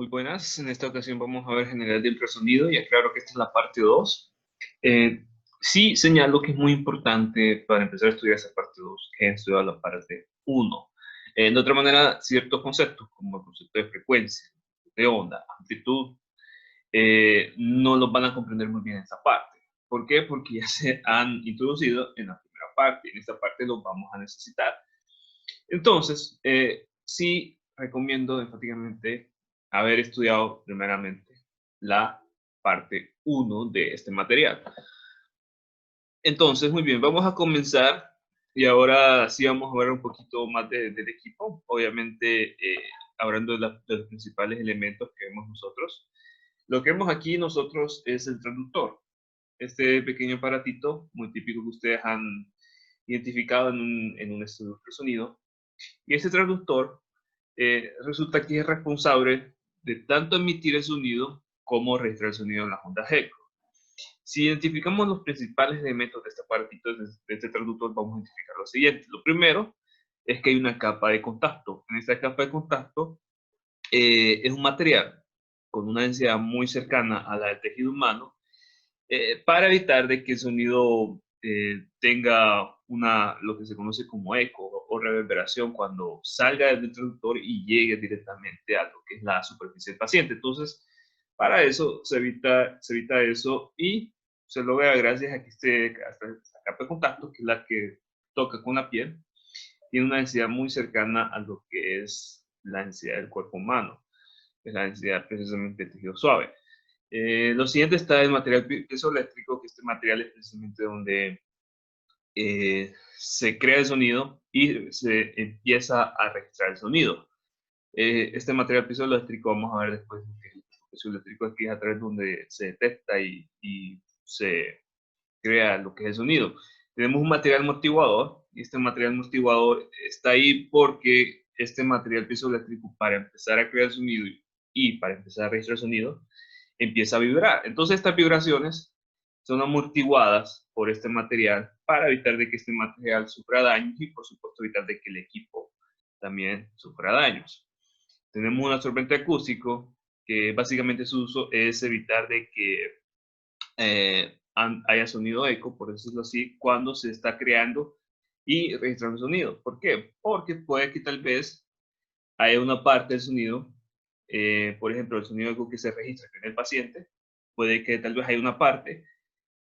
Muy buenas, en esta ocasión vamos a ver general de ultrasonido y aclaro que esta es la parte 2. Sí señalo que es muy importante para empezar a estudiar esa parte 2 que es estudiar la parte 1. De otra manera, ciertos conceptos como el concepto de frecuencia, de onda, amplitud, no los van a comprender muy bien en esta parte. ¿Por qué? Porque ya se han introducido en la primera parte y en esta parte los vamos a necesitar. Entonces, sí recomiendo enfáticamente haber estudiado primeramente la parte 1 de este material. Entonces, muy bien, vamos a comenzar y ahora sí vamos a ver un poquito más del equipo, obviamente hablando de los principales elementos que vemos nosotros. Lo que vemos aquí nosotros es el transductor, este pequeño aparatito muy típico que ustedes han identificado en un estudio de ultrasonido. Y este transductor resulta que es responsable de tanto emitir el sonido como registrar el sonido en las ondas eco. Si identificamos los principales elementos de este aparatito, de este transductor, vamos a identificar lo siguiente. Lo primero es que hay una capa de contacto. En esta capa de contacto es un material con una densidad muy cercana a la del tejido humano para evitar de que el sonido tenga lo que se conoce como eco o reverberación cuando salga del introductor y llegue directamente a lo que es la superficie del paciente. Entonces, para eso se evita eso y se logra gracias a que esta capa de contacto, que es la que toca con la piel, tiene una densidad muy cercana a lo que es la densidad del cuerpo humano, es la densidad precisamente del tejido suave. Lo siguiente está el material piezoeléctrico, que este material es precisamente donde se crea el sonido y se empieza a registrar el sonido. Este material piezoeléctrico, vamos a ver después que el piezoeléctrico aquí es a través donde se detecta y se crea lo que es el sonido. Tenemos un material amortiguador y este material amortiguador está ahí porque este material piezoeléctrico, para empezar a crear sonido y para empezar a registrar sonido, empieza a vibrar. Entonces estas vibraciones son amortiguadas por este material para evitar de que este material sufra daños y por supuesto evitar de que el equipo también sufra daños. Tenemos un absorbente acústico que básicamente su uso es evitar de que haya sonido eco, por decirlo así, cuando se está creando y registrando sonido. ¿Por qué? Porque puede que tal vez haya una parte del sonido, por ejemplo, el sonido eco que se registra en el paciente, puede que tal vez haya una parte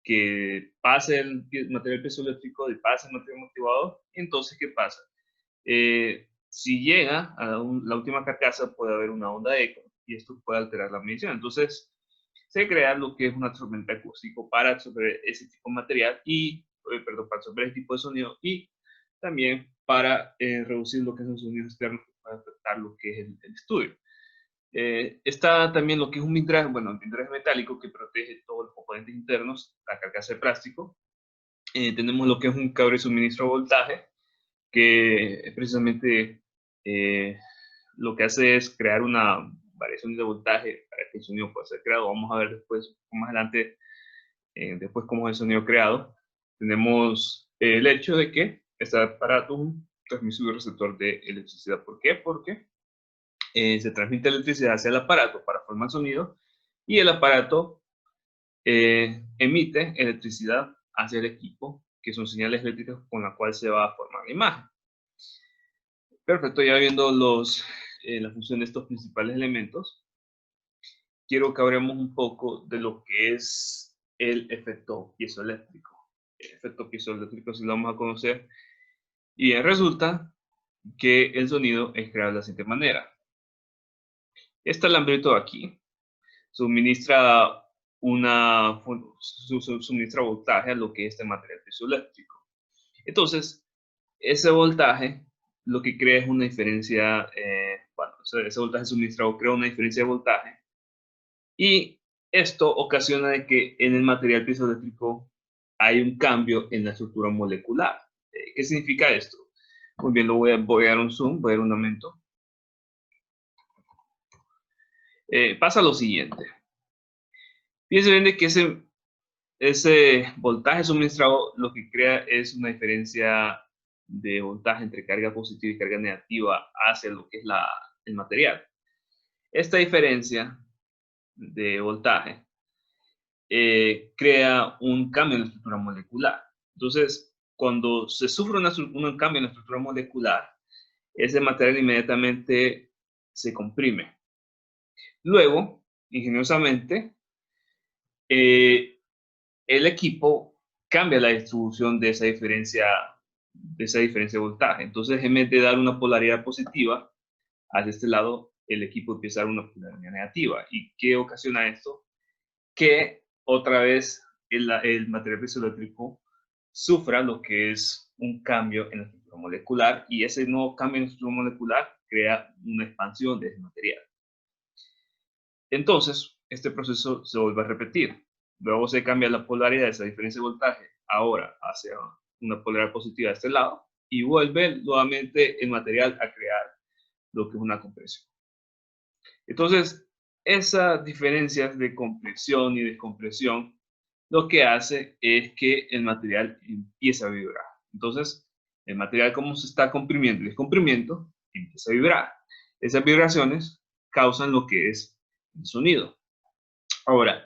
que pase el material piezoeléctrico y pase el material amortiguador. Entonces, ¿qué pasa? Si llega a la última carcasa, puede haber una onda de eco y esto puede alterar la medición. Entonces, se crea lo que es un absorbente acústico para absorber ese tipo de material y, perdón, para absorber ese tipo de sonido y también para reducir lo que son sonidos externos para afectar lo que es el estudio. Está también lo que es un vintraje, bueno, el vintraje metálico que protege todos los componentes internos, la carcasa de plástico. Tenemos lo que es un cable de suministro de voltaje, que es precisamente lo que hace es crear una variación de voltaje para que el sonido pueda ser creado. Vamos a ver después, más adelante, después cómo es el sonido creado. Tenemos el hecho de que este aparato es un transmisor y receptor de electricidad. ¿Por qué? Porque se transmite electricidad hacia el aparato para formar sonido y el aparato emite electricidad hacia el equipo, que son señales eléctricas con la cual se va a formar la imagen. Perfecto, ya viendo la función de estos principales elementos, quiero que hablemos un poco de lo que es el efecto piezoeléctrico. El efecto piezoeléctrico sí lo vamos a conocer y resulta que el sonido es creado de la siguiente manera. Este alambrito aquí suministra suministra voltaje a lo que es este material piezoeléctrico. Entonces, ese voltaje lo que crea es una diferencia, bueno, ese voltaje suministrado crea una diferencia de voltaje y esto ocasiona de que en el material piezoeléctrico hay un cambio en la estructura molecular. ¿Qué significa esto? Muy bien, voy a dar un zoom, voy a dar un aumento. Pasa lo siguiente. Fíjense bien de que ese voltaje suministrado lo que crea es una diferencia de voltaje entre carga positiva y carga negativa hacia lo que es el material. Esta diferencia de voltaje crea un cambio en la estructura molecular. Entonces, cuando se sufre un cambio en la estructura molecular, ese material inmediatamente se comprime. Luego, ingeniosamente, el equipo cambia la distribución de esa diferencia de voltaje. Entonces, en vez de dar una polaridad positiva, hacia este lado, el equipo empieza a dar una polaridad negativa. ¿Y qué ocasiona esto? Que otra vez el material piezoeléctrico sufra lo que es un cambio en la estructura molecular, y ese nuevo cambio en la estructura molecular crea una expansión de ese material. Entonces, este proceso se vuelve a repetir. Luego se cambia la polaridad de esa diferencia de voltaje ahora hacia una polaridad positiva de este lado, y vuelve nuevamente el material a crear lo que es una compresión. Entonces, esas diferencias de compresión y descompresión lo que hace es que el material empieza a vibrar. Entonces, el material, como se está comprimiendo y descomprimiendo, empieza a vibrar. Esas vibraciones causan lo que es el sonido. Ahora,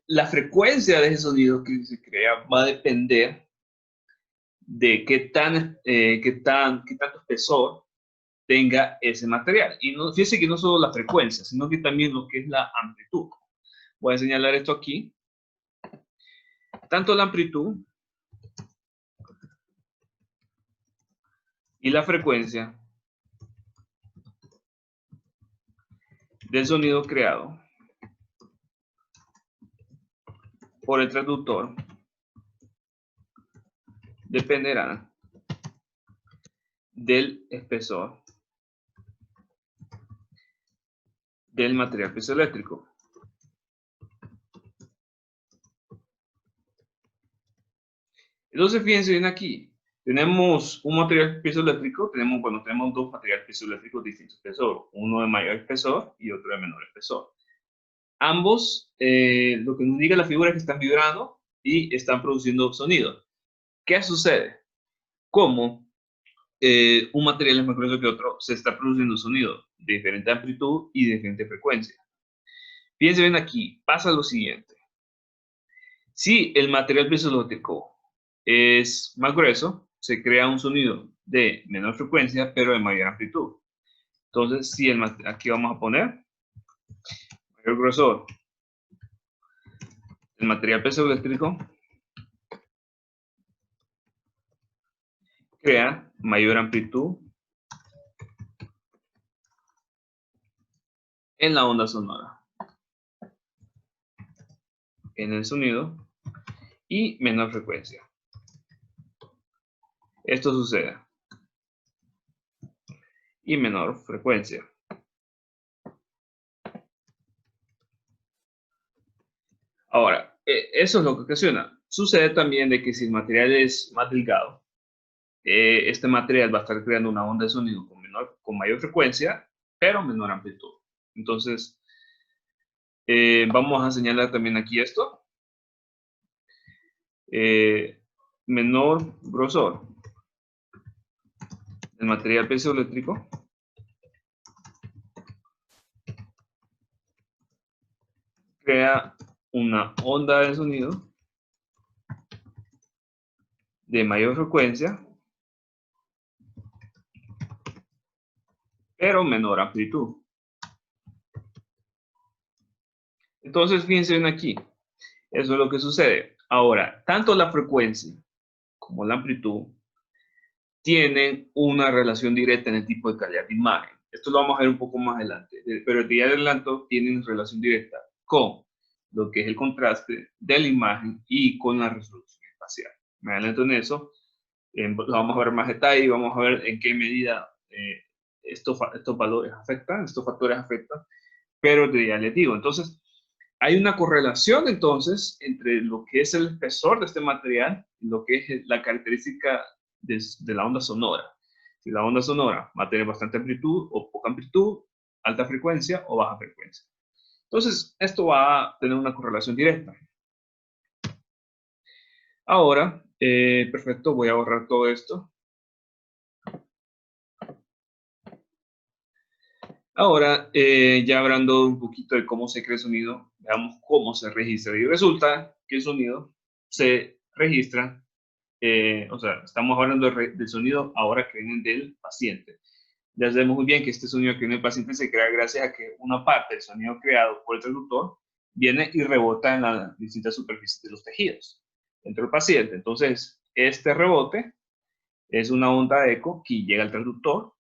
la frecuencia de ese sonido que se crea va a depender de qué tanto espesor tenga ese material. Y no, fíjense que no solo la frecuencia, sino que también lo que es la amplitud. Voy a señalar esto aquí. Tanto la amplitud y la frecuencia del sonido creado por el transductor dependerán del espesor del material piezoeléctrico. Entonces, fíjense bien aquí. Tenemos un material piezoeléctrico, tenemos dos materiales piezoeléctricos de distinto espesor, uno de mayor espesor y otro de menor espesor. Ambos, lo que nos indica la figura es que están vibrando y están produciendo sonido. ¿Qué sucede? Como un material es más grueso que otro, se está produciendo sonido de diferente amplitud y de diferente frecuencia. Fíjense bien aquí, pasa lo siguiente. Si el material piezoeléctrico es más grueso, se crea un sonido de menor frecuencia, pero de mayor amplitud. Entonces, si aquí vamos a poner mayor grosor del material piezoeléctrico, crea mayor amplitud en la onda sonora, en el sonido, y menor frecuencia. Esto sucede. Y menor frecuencia. Ahora, eso es lo que ocasiona. Sucede también de que si el material es más delgado, este material va a estar creando una onda de sonido con mayor frecuencia, pero menor amplitud. Entonces, vamos a señalar también aquí esto. Menor grosor del material piezoeléctrico crea una onda de sonido de mayor frecuencia, pero menor amplitud. Entonces, fíjense bien aquí. Eso es lo que sucede. Ahora, tanto la frecuencia como la amplitud tienen una relación directa en el tipo de calidad de imagen. Esto lo vamos a ver un poco más adelante, pero de adelanto tienen relación directa con lo que es el contraste de la imagen y con la resolución espacial. Me adelanto en eso, lo vamos a ver más detalle y vamos a ver en qué medida estos valores afectan, estos factores afectan, pero ya les digo, entonces, hay una correlación entonces entre lo que es el espesor de este material y lo que es la característica de la onda sonora. Si la onda sonora va a tener bastante amplitud o poca amplitud, alta frecuencia o baja frecuencia. Entonces, esto va a tener una correlación directa. Ahora, perfecto, voy a borrar todo esto. Ahora, ya hablando un poquito de cómo se crea el sonido, veamos cómo se registra. Y resulta que el sonido se registra, o sea, estamos hablando del sonido ahora que viene del paciente. Ya sabemos muy bien que este sonido que viene del paciente se crea gracias a que una parte del sonido creado por el traductor viene y rebota en las distintas superficies de los tejidos dentro del paciente. Entonces, este rebote es una onda de eco que llega al traductor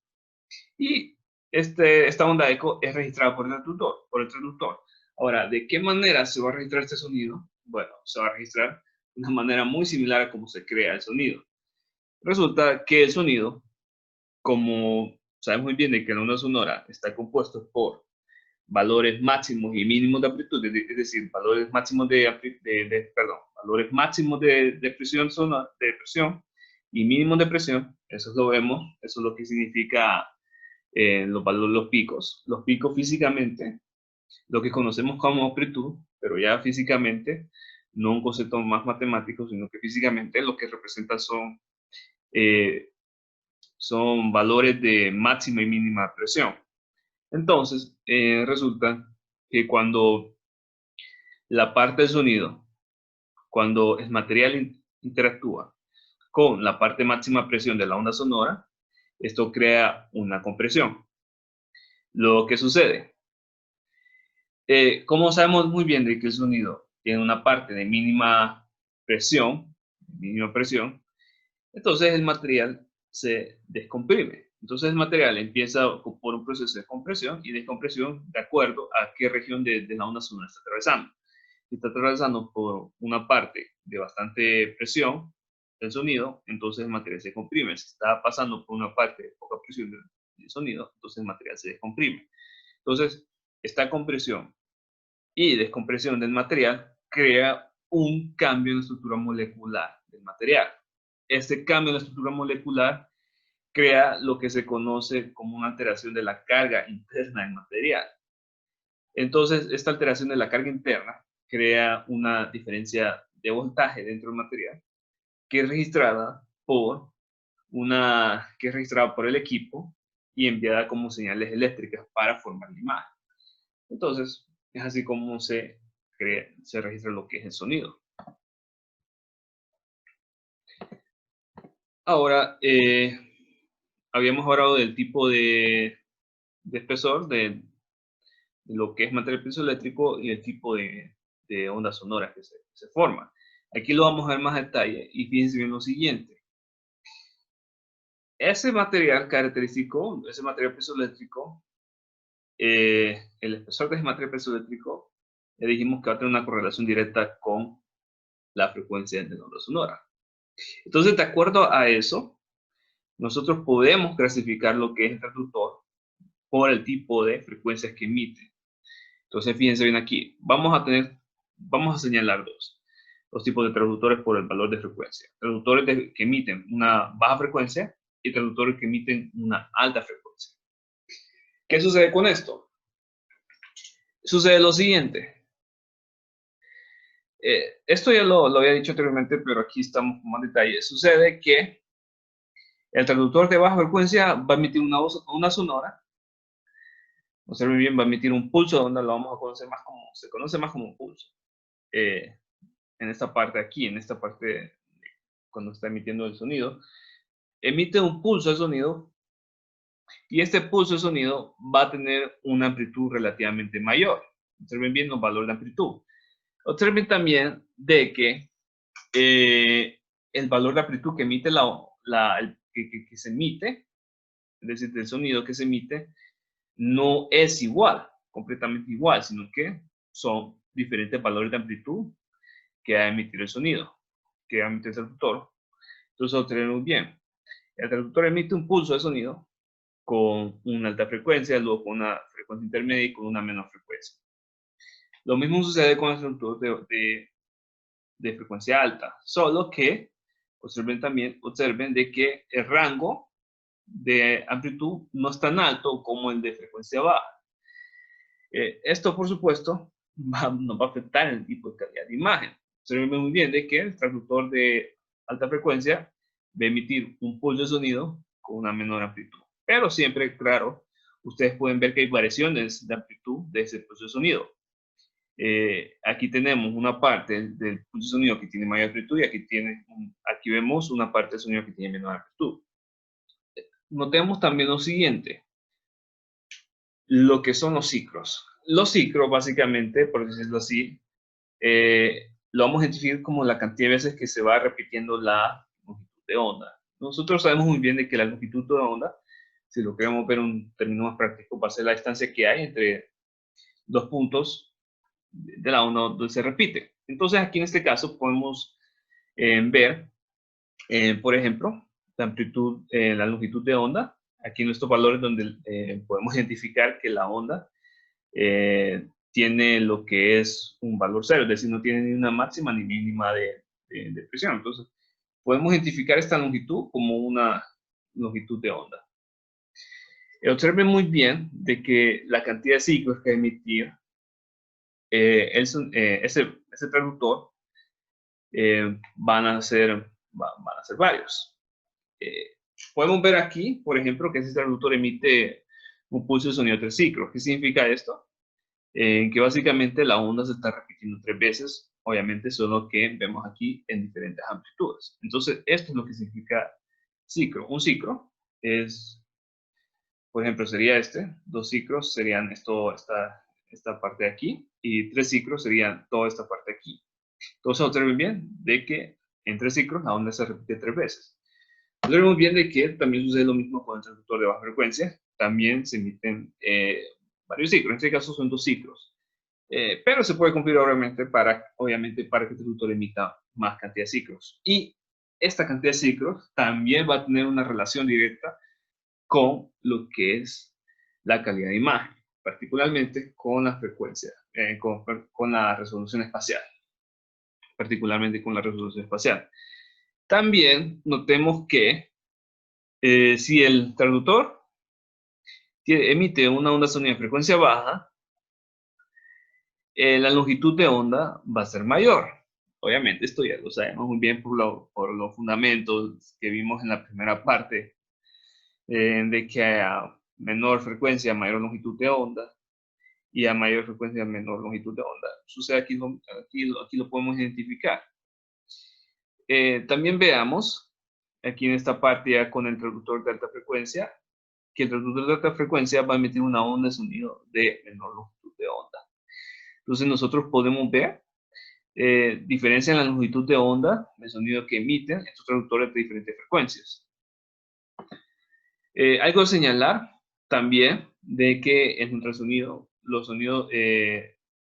y esta onda de eco es registrada por el traductor. Ahora, ¿de qué manera se va a registrar este sonido? Bueno, se va a registrar de una manera muy similar a cómo se crea el sonido. Resulta que el sonido, como sabemos muy bien de que la onda sonora está compuesto por valores máximos y mínimos de amplitud, es decir, valores máximos valores máximos de presión sonora, de presión y mínimos de presión, eso lo vemos, eso es lo que significa los valores, los picos. Los picos físicamente, lo que conocemos como amplitud, pero ya físicamente, no un concepto más matemático, sino que físicamente lo que representa son valores de máxima y mínima presión. Entonces, resulta que cuando la parte del sonido, cuando el material interactúa con la parte máxima presión de la onda sonora, esto crea una compresión. Lo que sucede, como sabemos muy bien de que el sonido tiene una parte de presión, mínima presión, entonces el material se descomprime. Entonces el material empieza por un proceso de compresión y descompresión de acuerdo a qué región de la onda sonora está atravesando. Si está atravesando por una parte de bastante presión del sonido, entonces el material se comprime. Si está pasando por una parte de poca presión del sonido, entonces el material se descomprime. Entonces, esta compresión y descompresión del material crea un cambio en la estructura molecular del material. Este cambio en la estructura molecular crea lo que se conoce como una alteración de la carga interna del material. Entonces, esta alteración de la carga interna crea una diferencia de voltaje dentro del material que es registrada que es registrada por el equipo y enviada como señales eléctricas para formar la imagen. Entonces, es así como se registra lo que es el sonido. Ahora, habíamos hablado del tipo de espesor, de lo que es material piezoeléctrico y el tipo de ondas sonoras que se forman. Aquí lo vamos a ver más a detalle y fíjense bien lo siguiente. Ese material característico, ese material piezoeléctrico, el espesor de ese material piezoeléctrico, le dijimos que va a tener una correlación directa con la frecuencia de la onda sonora. Entonces, de acuerdo a eso, nosotros podemos clasificar lo que es el transductor por el tipo de frecuencias que emite. Entonces, fíjense bien aquí, vamos a señalar dos tipos de transductores por el valor de frecuencia. Transductores que emiten una baja frecuencia y transductores que emiten una alta frecuencia. ¿Qué sucede con esto? Sucede lo siguiente. Esto ya lo había dicho anteriormente, pero aquí estamos con más detalle. Sucede que el transductor de baja frecuencia va a emitir una sonora. Observen bien, va a emitir un pulso de onda, lo vamos a conocer más como, se conoce más como un pulso. En esta parte aquí, en esta parte cuando está emitiendo el sonido, emite un pulso de sonido y este pulso de sonido va a tener una amplitud relativamente mayor. Observen bien los valores de amplitud. Observen también de que el valor de amplitud que emite que se emite, es decir, del sonido que se emite, no es igual, completamente igual, sino que son diferentes valores de amplitud que va a emitir el sonido, que va a emitir el traductor. Entonces, obtenemos bien. El traductor emite un pulso de sonido con una alta frecuencia, luego con una frecuencia intermedia y con una menor frecuencia. Lo mismo sucede con el traductor de frecuencia alta, solo que observen de que el rango de amplitud no es tan alto como el de frecuencia baja. Esto, por supuesto, nos va a afectar en el tipo de calidad de imagen. Observen muy bien de que el transductor de alta frecuencia va a emitir un pulso de sonido con una menor amplitud. Pero siempre, claro, ustedes pueden ver que hay variaciones de amplitud de ese pulso de sonido. Aquí tenemos una parte del pulso de sonido que tiene mayor amplitud y aquí vemos una parte del sonido que tiene menor amplitud. Notemos también lo siguiente, lo que son los ciclos. Los ciclos, básicamente, por decirlo así, lo vamos a identificar como la cantidad de veces que se va repitiendo la longitud de onda. Nosotros sabemos muy bien de que la longitud de onda, si lo queremos ver en un término más práctico, va a ser la distancia que hay entre dos puntos de la onda donde se repite. Entonces, aquí en este caso podemos ver, por ejemplo, la amplitud, la longitud de onda. Aquí en estos valores donde podemos identificar que la onda tiene lo que es un valor cero, es decir, no tiene ni una máxima ni mínima de presión. Entonces, podemos identificar esta longitud como una longitud de onda. Observen muy bien de que la cantidad de ciclos que emitir ese traductor van a ser varios. Podemos ver aquí, por ejemplo, que ese traductor emite un pulso de sonido de 3 ciclos. ¿Qué significa esto? Que básicamente la onda se está repitiendo 3 veces, obviamente solo que vemos aquí en diferentes amplitudes. Entonces, esto es lo que significa ciclo. Un ciclo es, por ejemplo, sería 2 ciclos serían esta parte de aquí, y 3 ciclos serían toda esta parte de aquí. Entonces, observen bien de que en 3 ciclos la onda se repite 3 veces. Observen bien de que también sucede lo mismo con el transductor de baja frecuencia. También se emiten varios ciclos. En este caso son 2 ciclos. Pero se puede configurar obviamente para que el transductor emita más cantidad de ciclos. Y esta cantidad de ciclos también va a tener una relación directa con lo que es la calidad de imagen, particularmente con la frecuencia, con la resolución espacial. Particularmente con la resolución espacial. También notemos que si el traductor emite una onda sonora de frecuencia baja, la longitud de onda va a ser mayor. Obviamente esto ya lo sabemos muy bien por los fundamentos que vimos en la primera parte, de que a menor frecuencia, mayor longitud de onda, y a mayor frecuencia, menor longitud de onda. Sucede aquí lo podemos identificar. También veamos, aquí en esta parte ya con el traductor de alta frecuencia, que el traductor de alta frecuencia va a emitir una onda de sonido de menor longitud de onda. Entonces nosotros podemos ver diferencia en la longitud de onda de sonido que emiten estos traductores de diferentes frecuencias. Algo a señalar también de que en ultrasonido, los sonidos,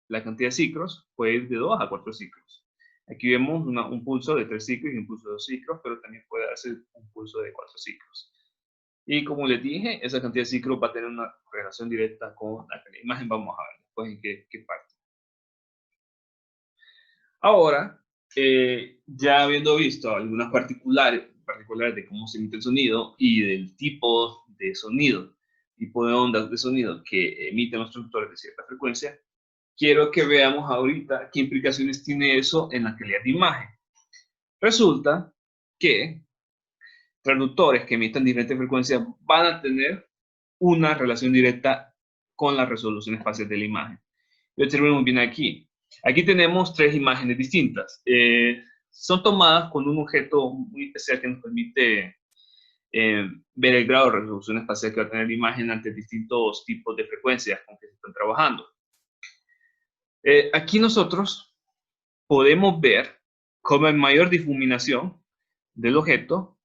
la cantidad de ciclos puede ir de 2 a 4 ciclos. Aquí vemos un pulso de 3 ciclos y un pulso de 2 ciclos, pero también puede darse un pulso de 4 ciclos. Y como les dije, esa cantidad de ciclos va a tener una relación directa con la imagen. Vamos a ver después en qué parte. Ahora, ya habiendo visto algunas particulares de cómo se emite el sonido y del tipo de sonido, tipo de ondas de sonido que emiten los transductores de cierta frecuencia, quiero que veamos ahorita qué implicaciones tiene eso en la calidad de imagen. Resulta que transductores que emiten diferentes frecuencias van a tener una relación directa con la resolución espacial de la imagen. Y observemos bien aquí. Aquí tenemos 3 imágenes distintas. Son tomadas con un objeto muy especial que nos permite ver el grado de resolución espacial que va a tener la imagen ante distintos tipos de frecuencias con que se están trabajando. Aquí nosotros podemos ver cómo hay mayor difuminación del objeto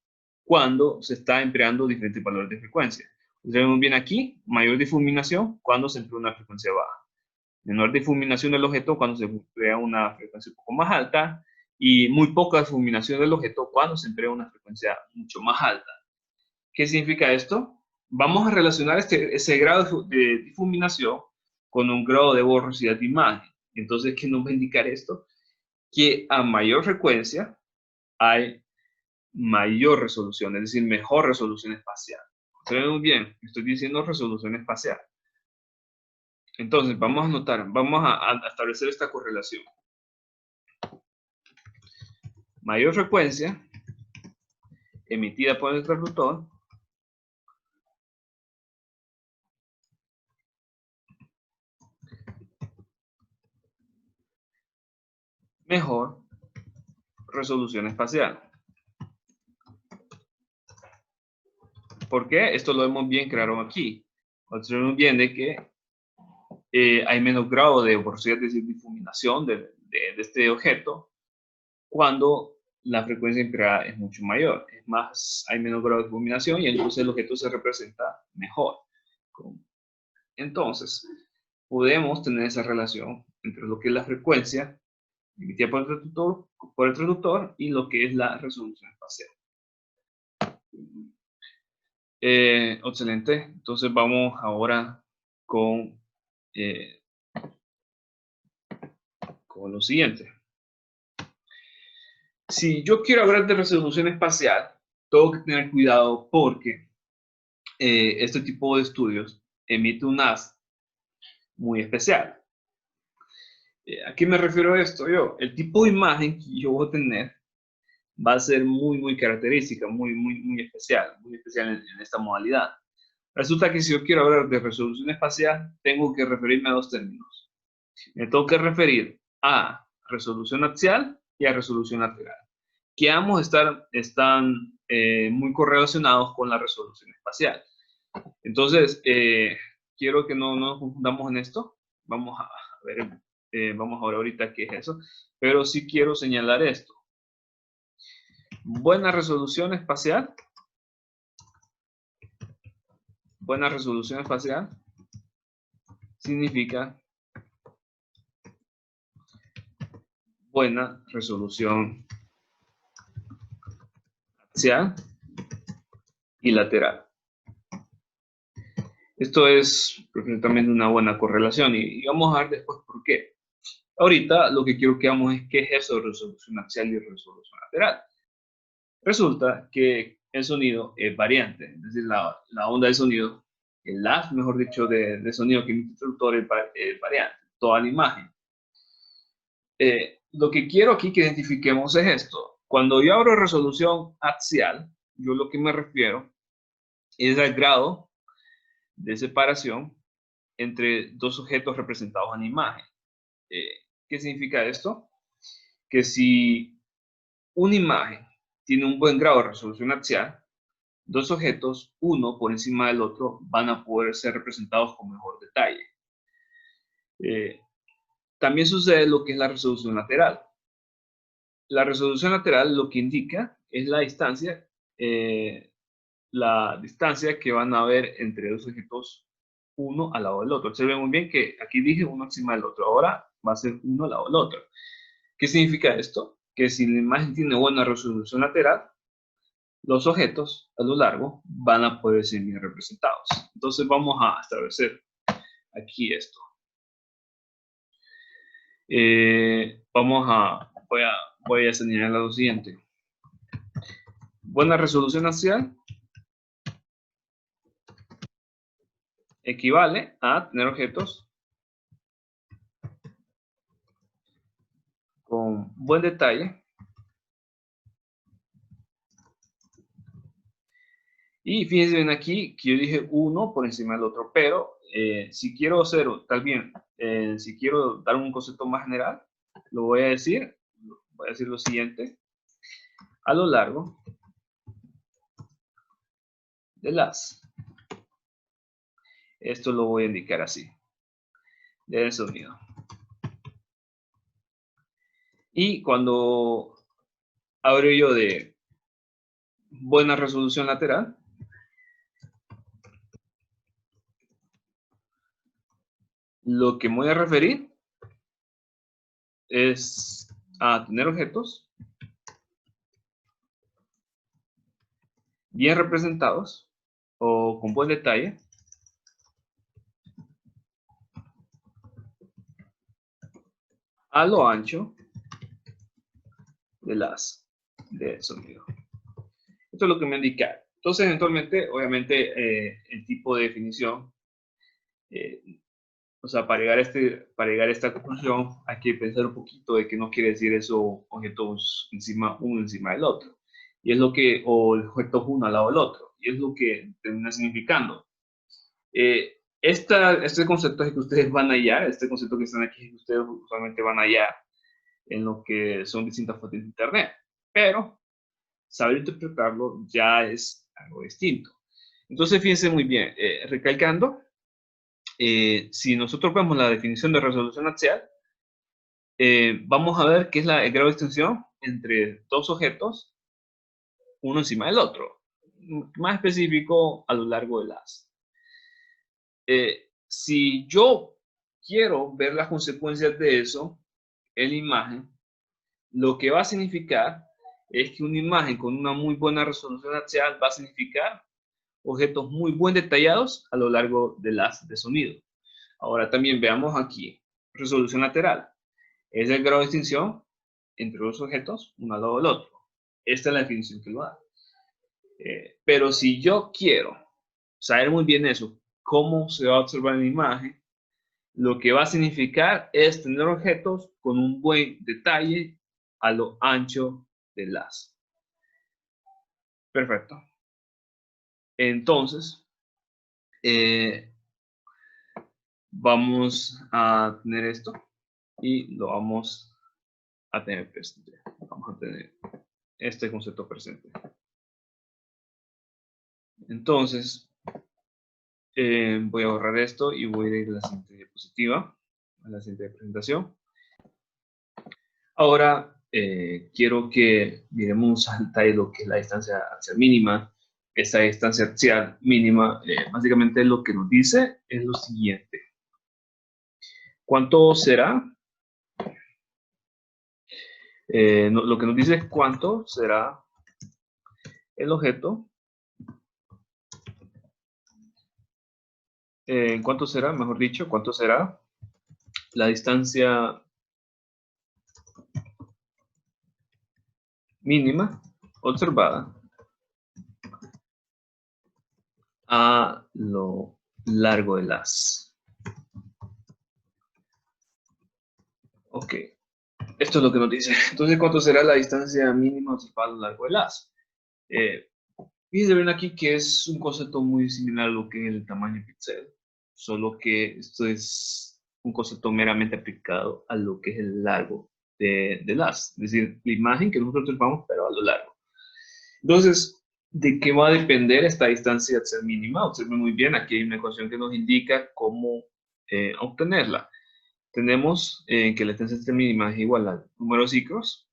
cuando se está empleando diferentes valores de frecuencia. Vemos bien aquí, mayor difuminación cuando se emplea una frecuencia baja. Menor difuminación del objeto cuando se emplea una frecuencia un poco más alta, y muy poca difuminación del objeto cuando se emplea una frecuencia mucho más alta. ¿Qué significa esto? Vamos a relacionar ese grado de difuminación con un grado de borrosidad de imagen. Entonces, ¿qué nos va a indicar esto? Que a mayor frecuencia hay mayor resolución, es decir, mejor resolución espacial. ¿Ustedes muy bien? Estoy diciendo resolución espacial. Entonces, vamos a notar, vamos a establecer esta correlación. Mayor frecuencia emitida por el transductor mejor resolución espacial. ¿Por qué? Esto lo vemos bien claro aquí. Observemos bien de que hay menos grado de, por así decir, difuminación de este objeto cuando la frecuencia empleada es mucho mayor. Es más, hay menos grado de difuminación y entonces el objeto se representa mejor. Entonces, podemos tener esa relación entre lo que es la frecuencia emitida por el transductor y lo que es la resolución espacial. Excelente. Entonces vamos ahora con lo siguiente. Si yo quiero hablar de resolución espacial, tengo que tener cuidado porque este tipo de estudios emite un haz muy especial. ¿A qué me refiero a esto yo? El tipo de imagen que yo voy a tener va a ser muy característica, muy especial en esta modalidad. Resulta que si yo quiero hablar de resolución espacial, tengo que referirme a dos términos. Me tengo que referir a resolución axial y a resolución lateral, que ambos están muy correlacionados con la resolución espacial. Entonces, quiero que no nos confundamos en esto. Vamos a ver, vamos a ver ahorita qué es eso, pero sí quiero señalar esto. Buena resolución espacial. Buena resolución espacial significa buena resolución axial y lateral. Esto es perfectamente una buena correlación y vamos a ver después por qué. Ahorita lo que quiero que veamos es qué es eso de resolución axial y resolución lateral. Resulta que el sonido es variante, es decir, la onda de sonido, el haz, mejor dicho, de sonido que emite el traductor es variante, toda la imagen. Lo que quiero aquí que identifiquemos es esto. Cuando yo hablo de resolución axial, yo lo que me refiero es al grado de separación entre dos objetos representados en imagen. ¿Qué significa esto? Que si una imagen tiene un buen grado de resolución axial, dos objetos, uno por encima del otro, van a poder ser representados con mejor detalle. También sucede lo que es la resolución lateral. La resolución lateral lo que indica es la distancia que van a haber entre dos objetos, uno al lado del otro. Se ve muy bien que aquí dije uno encima del otro, ahora va a ser uno al lado del otro. ¿Qué significa esto? Que si la imagen tiene buena resolución lateral, los objetos a lo largo van a poder ser bien representados. Entonces vamos a establecer aquí esto. Voy a señalar lo siguiente. Buena resolución axial equivale a tener objetos con buen detalle y fíjense bien aquí que yo dije uno por encima del otro, pero si quiero hacer, también, si quiero dar un concepto más general, voy a decir lo siguiente. A lo largo de las. Esto lo voy a indicar así. Del sonido. Y cuando hablo yo de buena resolución lateral, lo que me voy a referir es a tener objetos bien representados o con buen detalle a lo ancho de las del sonido. Esto es lo que me indica. Entonces, eventualmente, obviamente, el tipo de definición, o sea, para llegar a esta conclusión, hay que pensar un poquito de qué nos quiere decir eso, objetos uno encima del otro. Y es lo que, o objetos uno al lado del otro. Y es lo que termina significando. Este concepto es que ustedes van a hallar, este concepto que están aquí, que ustedes usualmente van a hallar en lo que son distintas fuentes de Internet. Pero saber interpretarlo ya es algo distinto. Entonces, fíjense muy bien, recalcando, si nosotros vemos la definición de resolución axial, vamos a ver qué es el grado de extensión entre dos objetos, uno encima del otro. Más específico, a lo largo del haz. Si yo quiero ver las consecuencias de eso en la imagen, lo que va a significar es que una imagen con una muy buena resolución axial va a significar objetos muy bien detallados a lo largo del haz de sonido. Ahora también veamos aquí, resolución lateral. Es el grado de extinción entre dos objetos, uno al lado del otro. Esta es la definición que lo da. Pero si yo quiero saber muy bien eso, cómo se va a observar en la imagen, lo que va a significar es tener objetos con un buen detalle a lo ancho del haz. Perfecto. Entonces, vamos a tener esto y lo vamos a tener presente. Vamos a tener este concepto presente. Entonces, voy a borrar esto y voy a ir a la siguiente diapositiva, a la siguiente presentación. Ahora, quiero que miremos al detalle lo que es la distancia axial mínima. Esta distancia axial mínima, básicamente lo que nos dice es lo siguiente. ¿Cuánto será? Lo que nos dice es cuánto será el objeto. ¿Cuánto será, mejor dicho, cuánto será la distancia mínima observada a lo largo del haz? Ok, esto es lo que nos dice. Entonces, ¿cuánto será la distancia mínima observada a lo largo del haz? Fíjense bien aquí que es un concepto muy similar a lo que es el tamaño píxel, solo que esto es un concepto meramente aplicado a lo que es el largo del haz, es decir, la imagen que nosotros observamos, pero a lo largo. Entonces, ¿de qué va a depender esta distancia axial mínima? Observen muy bien, aquí hay una ecuación que nos indica cómo obtenerla. Tenemos que la distancia axial mínima es igual al número de ciclos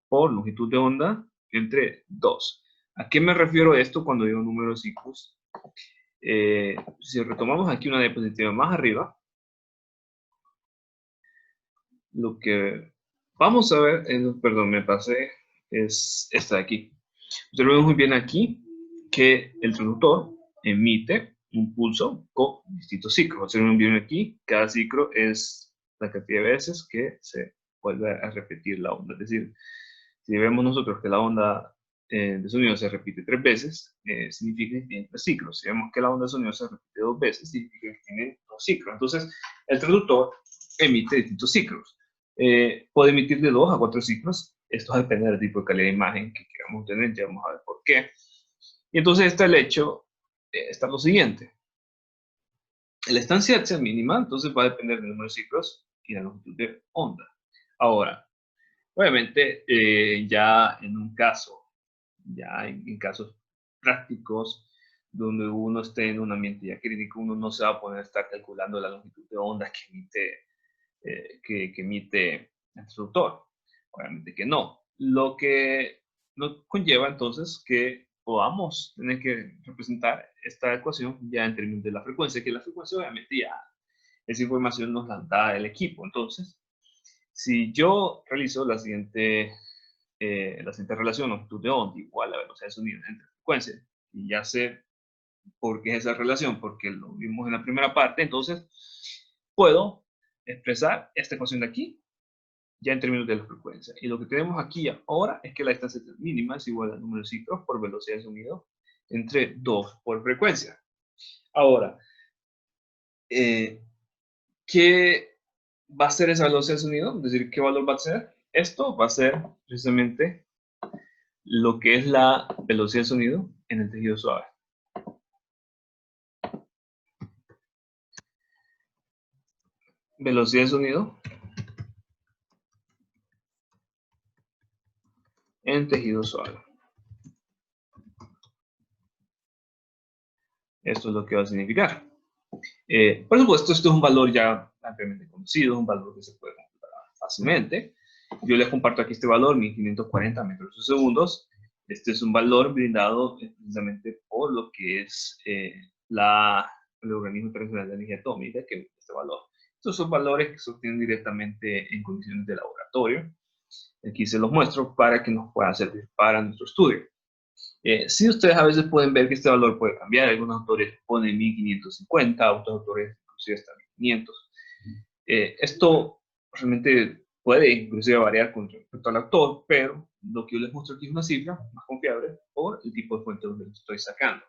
por longitud de onda entre 2. ¿A qué me refiero esto cuando digo número de ciclos? Si retomamos aquí una diapositiva más arriba, lo que vamos a ver, perdón, me pasé, es esta de aquí. Observemos muy bien aquí que el transductor emite un pulso con distintos ciclos. Observen bien aquí, cada ciclo es la cantidad de veces que se vuelve a repetir la onda. Es decir, si vemos nosotros que la onda de sonido se repite 3 veces, significa que tiene 3 ciclos. Si vemos que la onda de sonido se repite 2 veces, significa que tiene 2 ciclos. Entonces, el transductor emite distintos ciclos. Puede emitir de 2 a 4 ciclos. Esto depende del tipo de calidad de imagen que queramos tener. Ya vamos a ver por qué. Y entonces está el hecho, está lo siguiente. La estancia axial mínima, entonces va a depender del número de ciclos y la longitud de onda. Ahora, obviamente, ya en un caso, ya en casos prácticos, donde uno esté en un ambiente ya crítico, uno no se va a poner a estar calculando la longitud de onda que emite el transductor. Obviamente que no. Lo que nos conlleva entonces que podamos tener que representar esta ecuación ya en términos de la frecuencia, que la frecuencia obviamente ya esa información nos la da el equipo. Entonces, si yo realizo la siguiente relación, longitud de onda igual a la velocidad de sonido entre frecuencia, y ya sé por qué es esa relación, porque lo vimos en la primera parte, entonces puedo expresar esta ecuación de aquí ya en términos de la frecuencia. Y lo que tenemos aquí ahora es que la distancia mínima es igual al número de ciclos por velocidad de sonido entre 2 por frecuencia. Ahora, ¿qué va a ser esa velocidad de sonido? Es decir, ¿qué valor va a ser? Esto va a ser precisamente lo que es la velocidad de sonido en el tejido suave. Velocidad de sonido en tejido suave. Esto es lo que va a significar. Por supuesto, esto es un valor ya ampliamente conocido, un valor que se puede computar fácilmente. Yo les comparto aquí este valor, 1540 metros por segundo. Este es un valor brindado precisamente por lo que es el Organismo Internacional de Energía Atómica, que emite este valor. Estos son valores que se obtienen directamente en condiciones de laboratorio. Aquí se los muestro para que nos pueda servir para nuestro estudio. Sí, ustedes a veces pueden ver que este valor puede cambiar. Algunos autores ponen 1550, otros autores inclusive hasta 1500. Esto realmente puede inclusive variar con respecto al autor, pero lo que yo les muestro aquí es una cifra más confiable por el tipo de fuente donde lo estoy sacando.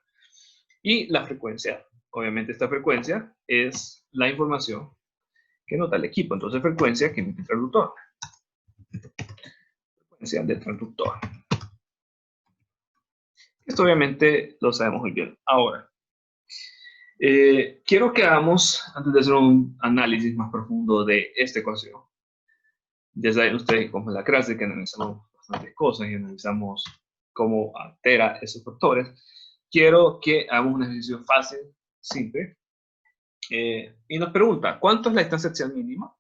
Y la frecuencia. Obviamente esta frecuencia es la información que nota el equipo. Entonces frecuencia que emite el traductor. Frecuencia del traductor. Esto obviamente lo sabemos muy bien. Ahora, quiero que hagamos, antes de hacer un análisis más profundo de esta ecuación, ya saben ustedes cómo es la clase, que analizamos bastantes cosas y analizamos cómo altera esos factores. Quiero que hagamos un ejercicio fácil, simple, y nos pregunta, ¿cuánto es la distancia axial mínima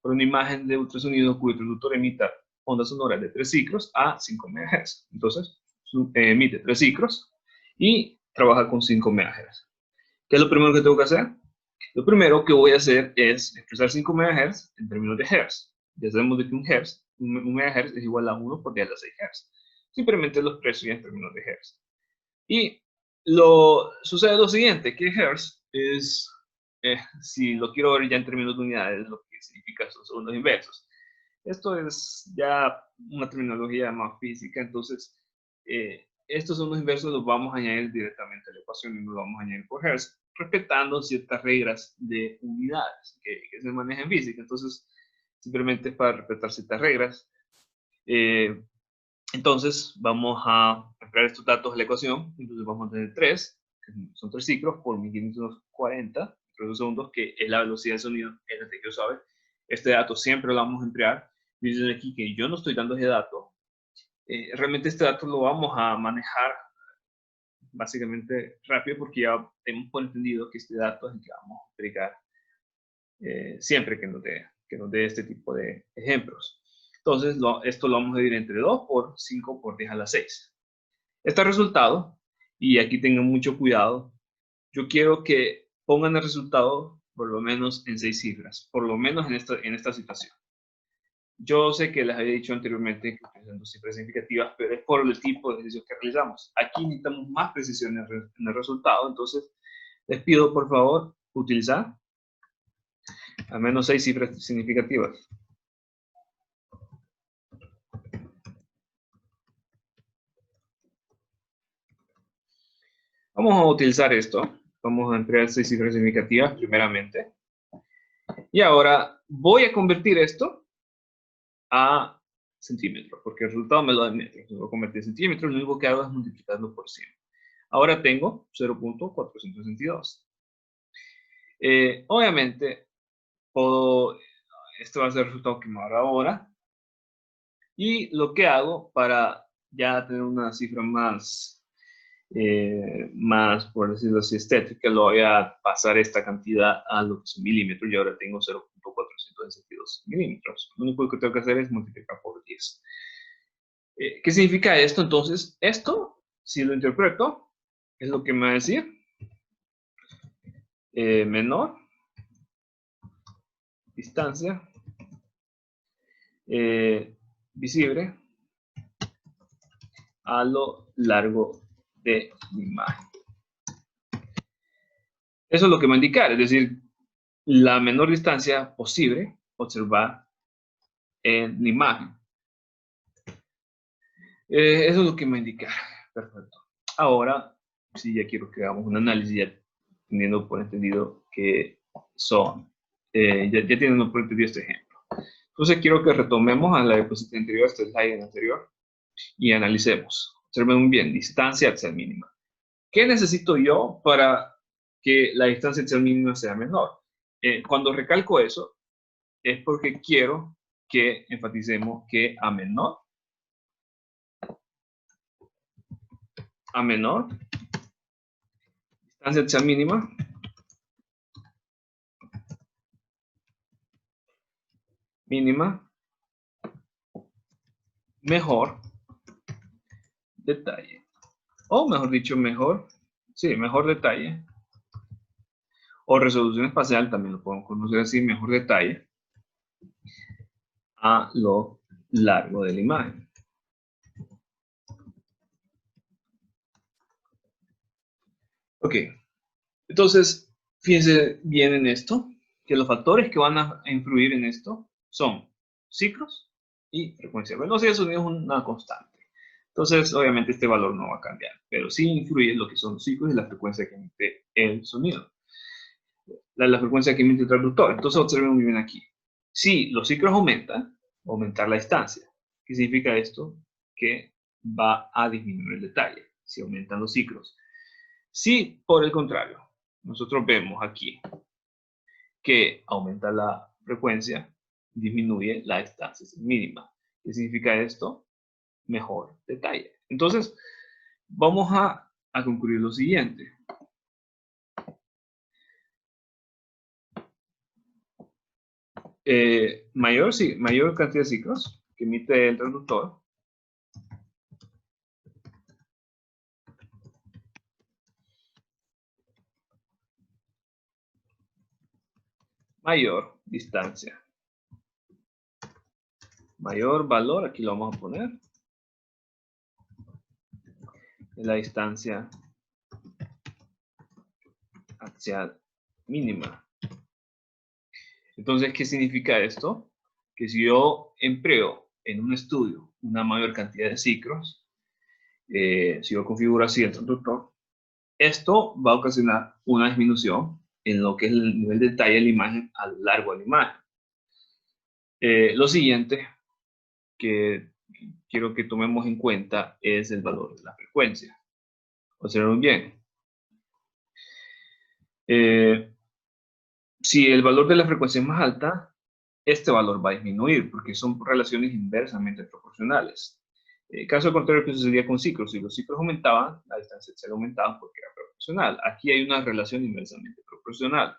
por una imagen de ultrasonido cuyo traductor emita ondas sonoras de 3 ciclos a 5 MHz? Entonces, emite 3 ciclos y trabaja con 5 MHz. ¿Qué es lo primero que tengo que hacer? Lo primero que voy a hacer es expresar 5 MHz en términos de Hz. Ya sabemos de que un MHz es igual a 1 por 10 a la 6 Hz. Simplemente los expreso en términos de Hz. Y sucede lo siguiente, que Hz es, si lo quiero ver ya en términos de unidades, lo que significa son segundos inversos. Esto es ya una terminología más física, entonces estos segundos inversos los vamos a añadir directamente a la ecuación y los vamos a añadir por Hz, respetando ciertas reglas de unidades que se manejan en física. Entonces, simplemente para respetar ciertas reglas. Entonces, vamos a emplear estos datos en la ecuación. Entonces, vamos a tener 3, que son 3 ciclos por 1540 segundos, que es la velocidad del sonido en el tejido suave. Este dato siempre lo vamos a emplear. Dicen aquí que yo no estoy dando ese dato. Realmente este dato lo vamos a manejar básicamente rápido porque ya hemos por entendido que este dato es el que vamos a aplicar siempre que nos dé este tipo de ejemplos. Entonces, esto lo vamos a dividir entre 2 por 5 por 10 a la 6. Este resultado, y aquí tengan mucho cuidado, yo quiero que pongan el resultado por lo menos en 6 cifras, por lo menos en esta situación. Yo sé que les había dicho anteriormente que utilizando cifras significativas, pero es por el tipo de ejercicio que realizamos. Aquí necesitamos más precisión en el resultado, entonces les pido por favor utilizar al menos 6 cifras significativas. Vamos a utilizar esto. Vamos a emplear 6 cifras significativas primeramente. Y ahora voy a convertir esto a centímetros, porque el resultado me lo da en metros. Lo voy a convertir en centímetros, lo único que hago es multiplicarlo por 100. Ahora tengo 0.462. Obviamente, este va a ser el resultado que me va a dar ahora. Y lo que hago para ya tener una cifra más, por decirlo así, estética, lo voy a pasar esta cantidad a lo que son milímetros y ahora tengo 0.462 milímetros. Lo único que tengo que hacer es multiplicar por 10. ¿Qué significa esto? Entonces, esto, si lo interpreto, es lo que me va a decir menor distancia visible a lo largo de mi imagen. Eso es lo que me va a indicar, es decir, la menor distancia posible observar en la imagen. Eso es lo que me va a indicar. Perfecto. Ahora, sí, ya quiero que hagamos un análisis, ya teniendo por entendido que son, ya teniendo por entendido este ejemplo. Entonces quiero que retomemos a la diapositiva anterior, este slide anterior, y analicemos. Observen muy bien, distancia axial mínima. ¿Qué necesito yo para que la distancia axial mínima sea menor? Cuando recalco eso, es porque quiero que enfaticemos que a menor a menor, distancia axial mínima, mejor detalle. O mejor dicho, mejor detalle. O resolución espacial, también lo podemos conocer así, mejor detalle a lo largo de la imagen. Ok, entonces, fíjense bien en esto, que los factores que van a influir en esto son ciclos y frecuencia. La velocidad del sonido es una constante. Entonces, obviamente, este valor no va a cambiar, pero sí influye en lo que son los ciclos y la frecuencia que emite el sonido. La frecuencia que emite el traductor. Entonces, observen muy bien aquí. Si los ciclos aumentan, aumentar la distancia. ¿Qué significa esto? Que va a disminuir el detalle si aumentan los ciclos. Si, por el contrario, nosotros vemos aquí que aumenta la frecuencia, disminuye la distancia mínima. ¿Qué significa esto? Mejor detalle. Entonces, vamos a concluir lo siguiente. Mayor cantidad de ciclos que emite el transductor, mayor distancia. Mayor valor, aquí lo vamos a poner, de la distancia axial mínima. Entonces, ¿qué significa esto? Que si yo empleo en un estudio una mayor cantidad de ciclos, si yo configuro así el transductor, esto va a ocasionar una disminución en lo que es el nivel de detalle de la imagen a lo largo de la imagen. Lo siguiente que quiero que tomemos en cuenta es el valor de la frecuencia. Observen bien. Si el valor de la frecuencia es más alta, este valor va a disminuir porque son relaciones inversamente proporcionales. Caso contrario que sucedía con ciclos, si los ciclos aumentaban, la distancia se aumentaba porque era proporcional. Aquí hay una relación inversamente proporcional.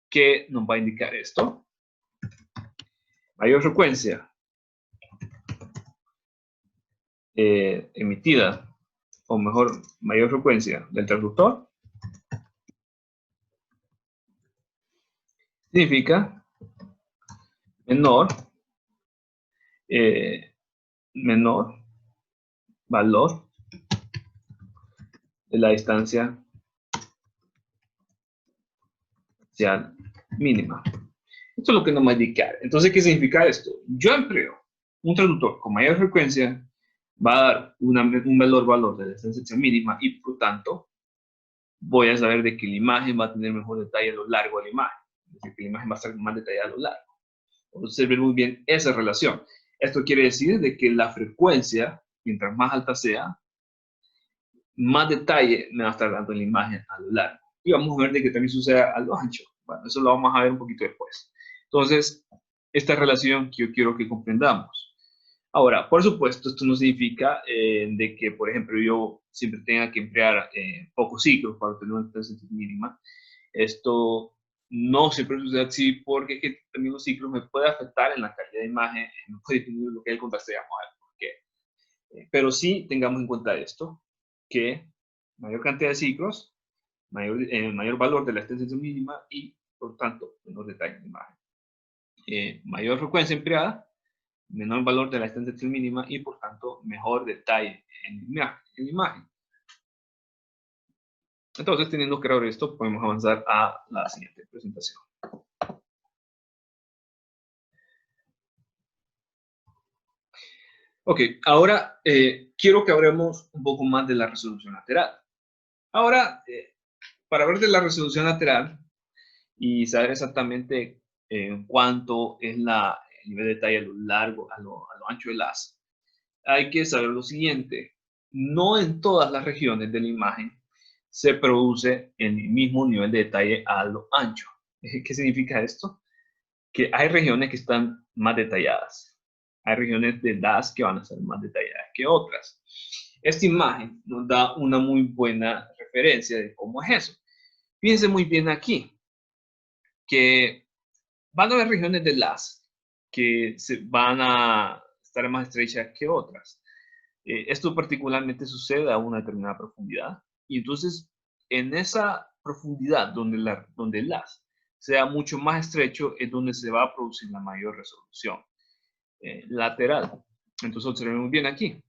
¿Qué nos va a indicar esto? Mayor frecuencia emitida, o mejor, mayor frecuencia del transductor, significa menor valor de la distancia axial mínima. Esto es lo que nos va a indicar. Entonces, ¿qué significa esto? Yo empleo un transductor con mayor frecuencia, va a dar un valor de la distancia axial mínima y, por tanto, voy a saber de que la imagen va a tener mejor detalle a lo largo de la imagen. Es decir, que la imagen va a estar más detallada a lo largo. Observen muy bien esa relación. Esto quiere decir de que la frecuencia, mientras más alta sea, más detalle me va a estar dando en la imagen a lo largo. Y vamos a ver de que también sucede a lo ancho. Bueno, eso lo vamos a ver un poquito después. Entonces, esta relación que yo quiero que comprendamos. Ahora, por supuesto, esto no significa de que, por ejemplo, yo siempre tenga que emplear pocos ciclos para obtener una distancia mínima. Esto no siempre sucede así porque es que también los ciclos me pueden afectar en la calidad de imagen, me puede disminuir lo que es el contraste, vamos a ver por qué. Pero sí tengamos en cuenta esto, que mayor cantidad de ciclos, mayor valor de la extensión mínima y, por tanto, menor detalle de imagen. Mayor frecuencia empleada, menor valor de la extensión mínima y, por tanto, mejor detalle en la imagen. Entonces, teniendo claro esto, podemos avanzar a la siguiente presentación. Ok, ahora quiero que hablemos un poco más de la resolución lateral. Ahora, para hablar de la resolución lateral y saber exactamente cuánto es el nivel de detalle a lo largo, a lo ancho del haz, hay que saber lo siguiente. No en todas las regiones de la imagen se produce el mismo nivel de detalle a lo ancho. ¿Qué significa esto? Que hay regiones que están más detalladas. Hay regiones de DAS que van a ser más detalladas que otras. Esta imagen nos da una muy buena referencia de cómo es eso. Fíjense muy bien aquí, que van a haber regiones de LAS que van a estar más estrechas que otras. Esto particularmente sucede a una determinada profundidad. Y entonces, en esa profundidad donde el LAS sea mucho más estrecho, es donde se va a producir la mayor resolución lateral. Entonces, observemos bien aquí.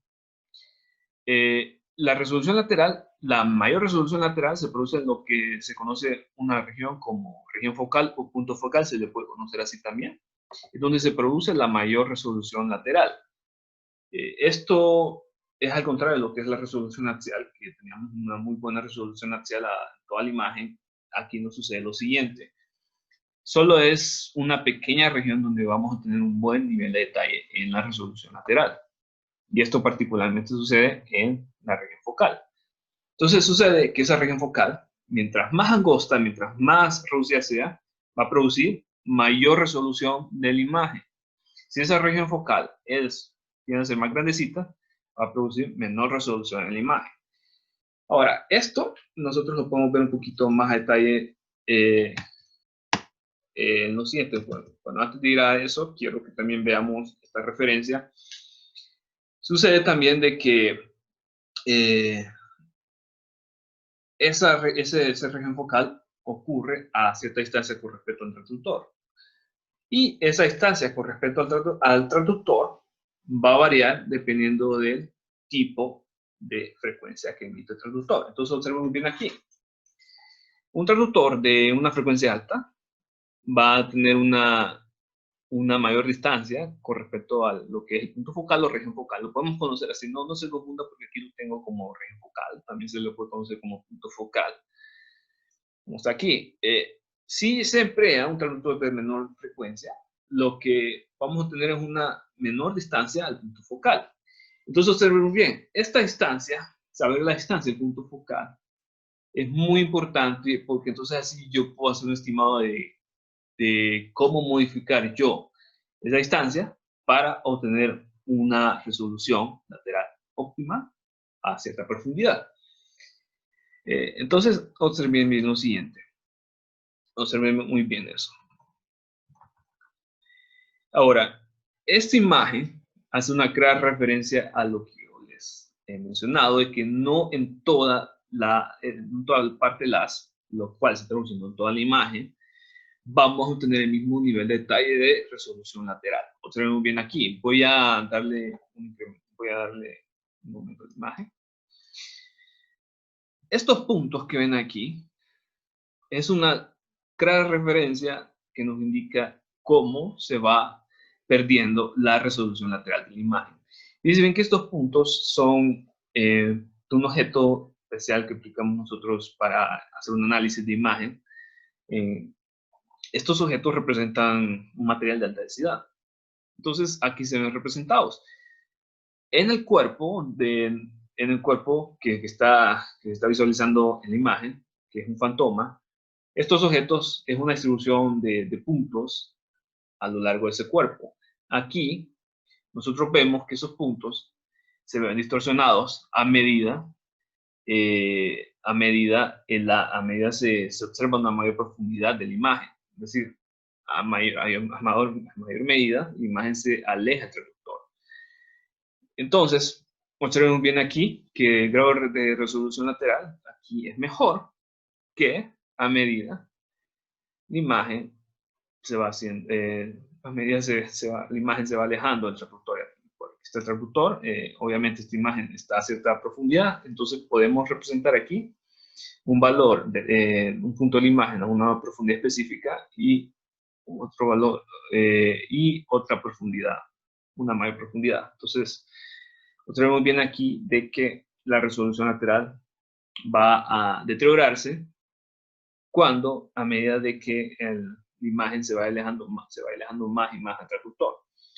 La resolución lateral, la mayor resolución lateral se produce en lo que se conoce una región como región focal o punto focal, se le puede conocer así también, es donde se produce la mayor resolución lateral. Esto es al contrario de lo que es la resolución axial, que teníamos una muy buena resolución axial a toda la imagen. Aquí nos sucede lo siguiente. Solo es una pequeña región donde vamos a tener un buen nivel de detalle en la resolución lateral. Y esto particularmente sucede en la región focal. Entonces sucede que esa región focal, mientras más angosta, mientras más reducida sea, va a producir mayor resolución de la imagen. Si esa región focal tiene que ser más grandecita, va a producir menor resolución en la imagen. Ahora, esto nosotros lo podemos ver un poquito más a detalle en lo siguiente. Bueno, antes de ir a eso, quiero que también veamos esta referencia. Sucede también de que esa región focal ocurre a cierta distancia con respecto al transductor. Y esa distancia con respecto al transductor va a variar dependiendo del tipo de frecuencia que emite el transductor. Entonces observemos bien aquí. Un transductor de una frecuencia alta va a tener una mayor distancia con respecto a lo que es el punto focal o región focal. Lo podemos conocer así, no se confunda porque aquí lo tengo como región focal, también se lo puede conocer como punto focal. Como está aquí. Si se emplea un transductor de menor frecuencia, lo que vamos a tener es una menor distancia al punto focal. Entonces observen bien, esta distancia, saber la distancia del punto focal, es muy importante porque entonces así yo puedo hacer un estimado de cómo modificar yo esa distancia para obtener una resolución lateral óptima a cierta profundidad. Entonces, observen bien lo siguiente. Observen muy bien eso. Ahora, esta imagen hace una clara referencia a lo que yo les he mencionado, de que no en toda la parte de las, lo cual se traduce en toda la imagen, vamos a obtener el mismo nivel de detalle de resolución lateral. Observen bien aquí. Voy a darle un momento de imagen. Estos puntos que ven aquí es una clara referencia que nos indica cómo se va perdiendo la resolución lateral de la imagen. Y si ven que estos puntos son un objeto especial que aplicamos nosotros para hacer un análisis de imagen. Estos objetos representan un material de alta densidad. Entonces, aquí se ven representados. En el cuerpo, que está visualizando en la imagen, que es un fantoma, estos objetos es una distribución de puntos a lo largo de ese cuerpo. Aquí nosotros vemos que esos puntos se ven distorsionados a medida se observa una mayor profundidad de la imagen. Es decir, a mayor medida, la imagen se aleja del transductor. Entonces, observemos bien aquí que el grado de resolución lateral aquí es mejor que a medida la imagen se va haciendo, a medida la imagen se va alejando del transductor. Este transductor, obviamente esta imagen está a cierta profundidad, entonces podemos representar aquí un valor, un punto de la imagen a una profundidad específica y otro valor y otra profundidad, una mayor profundidad. Entonces, observemos bien aquí de que la resolución lateral va a deteriorarse cuando a medida de que la imagen se va alejando más y más al transductor.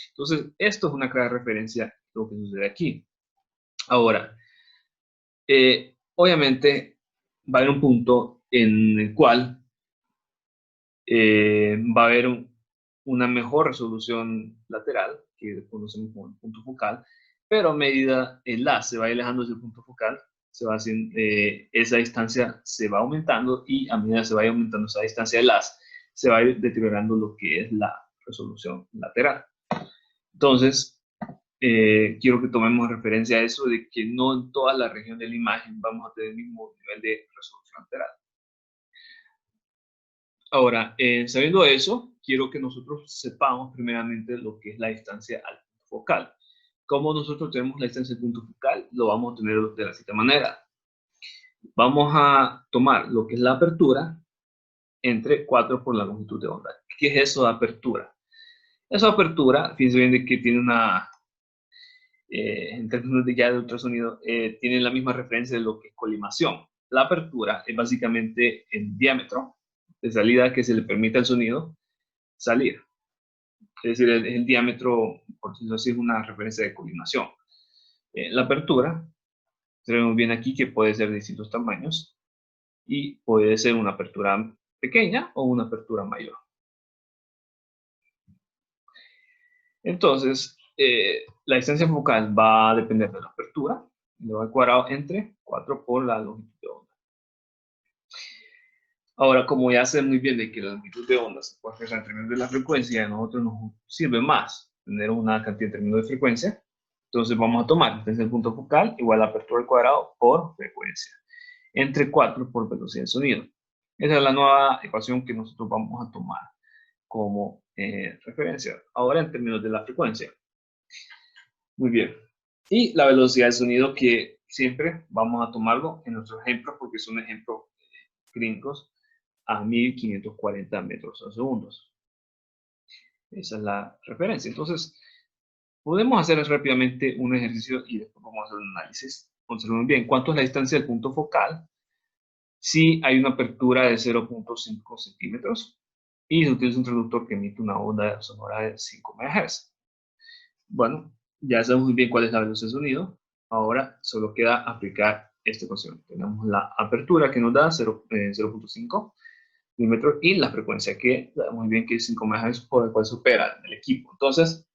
Entonces, esto es una clara referencia a lo que sucede aquí. Ahora, obviamente va a haber un punto en el cual va a haber una mejor resolución lateral, que conocemos como el punto focal, pero a medida el haz se va alejando del punto focal, se va haciendo, esa distancia se va aumentando, y a medida que se vaya aumentando esa distancia del haz, se va a ir deteriorando lo que es la resolución lateral. Entonces, quiero que tomemos referencia a eso, de que no en toda la región de la imagen vamos a tener el mismo nivel de resolución lateral. Ahora, sabiendo eso, quiero que nosotros sepamos primeramente lo que es la distancia al punto focal. Como nosotros tenemos la distancia al punto focal, lo vamos a tener de la siguiente manera. Vamos a tomar lo que es la apertura entre 4 por la longitud de onda. ¿Qué es eso de apertura? Esa apertura, fíjense bien de que tiene una, en términos de ya de ultrasonido, tiene la misma referencia de lo que es colimación. La apertura es básicamente el diámetro de salida que se le permite al sonido salir. Es decir, el diámetro, por decirlo así, es una referencia de colimación. La apertura, tenemos bien aquí que puede ser de distintos tamaños, y puede ser una apertura pequeña o una apertura mayor. Entonces, la distancia focal va a depender de la apertura, elevado al cuadrado entre 4 por la longitud de onda. Ahora, como ya sé muy bien de que la longitud de onda se puede hacer en términos de la frecuencia, a nosotros nos sirve más tener una cantidad en términos de frecuencia. Entonces vamos a tomar distancia del punto focal igual a apertura al cuadrado por frecuencia, entre 4 por velocidad del sonido. Esa es la nueva ecuación que nosotros vamos a tomar como referencia. Ahora en términos de la frecuencia. Muy bien. Y la velocidad del sonido, que siempre vamos a tomarlo en nuestros ejemplos, porque son ejemplos gringos, a 1540 metros a segundos. Esa es la referencia. Entonces, podemos hacer rápidamente un ejercicio y después vamos a hacer un análisis. Observen bien, ¿cuánto es la distancia del punto focal? Si hay una apertura de 0.5 centímetros y se utiliza un traductor que emite una onda sonora de 5 MHz. Bueno, ya sabemos muy bien cuál es la velocidad de sonido. Ahora solo queda aplicar esta ecuación. Tenemos la apertura que nos da 0.5 milímetros y la frecuencia que sabemos muy bien que es 5 MHz, por el cual se opera el equipo. Entonces,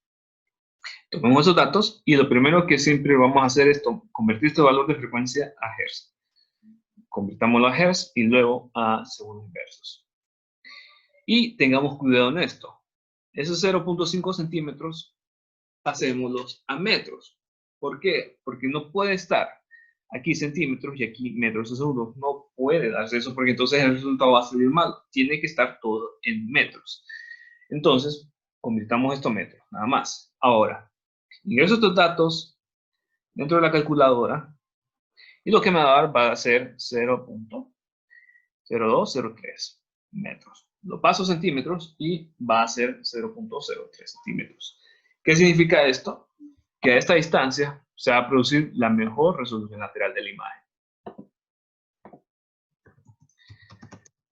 tomemos esos datos y lo primero que siempre vamos a hacer es convertir este valor de frecuencia a Hz. Convirtámoslo a Hz y luego a segundos inversos. Y tengamos cuidado en esto. Esos 0.5 centímetros, pasémoslos a metros. ¿Por qué? Porque no puede estar aquí centímetros y aquí metros a segundo. No puede darse eso, porque entonces el resultado va a salir mal. Tiene que estar todo en metros. Entonces, convirtamos esto a metros, nada más. Ahora, ingreso estos datos dentro de la calculadora y lo que me va a dar va a ser 0.0203 metros. Lo paso a centímetros y va a ser 0.03 centímetros. ¿Qué significa esto? Que a esta distancia se va a producir la mejor resolución lateral de la imagen.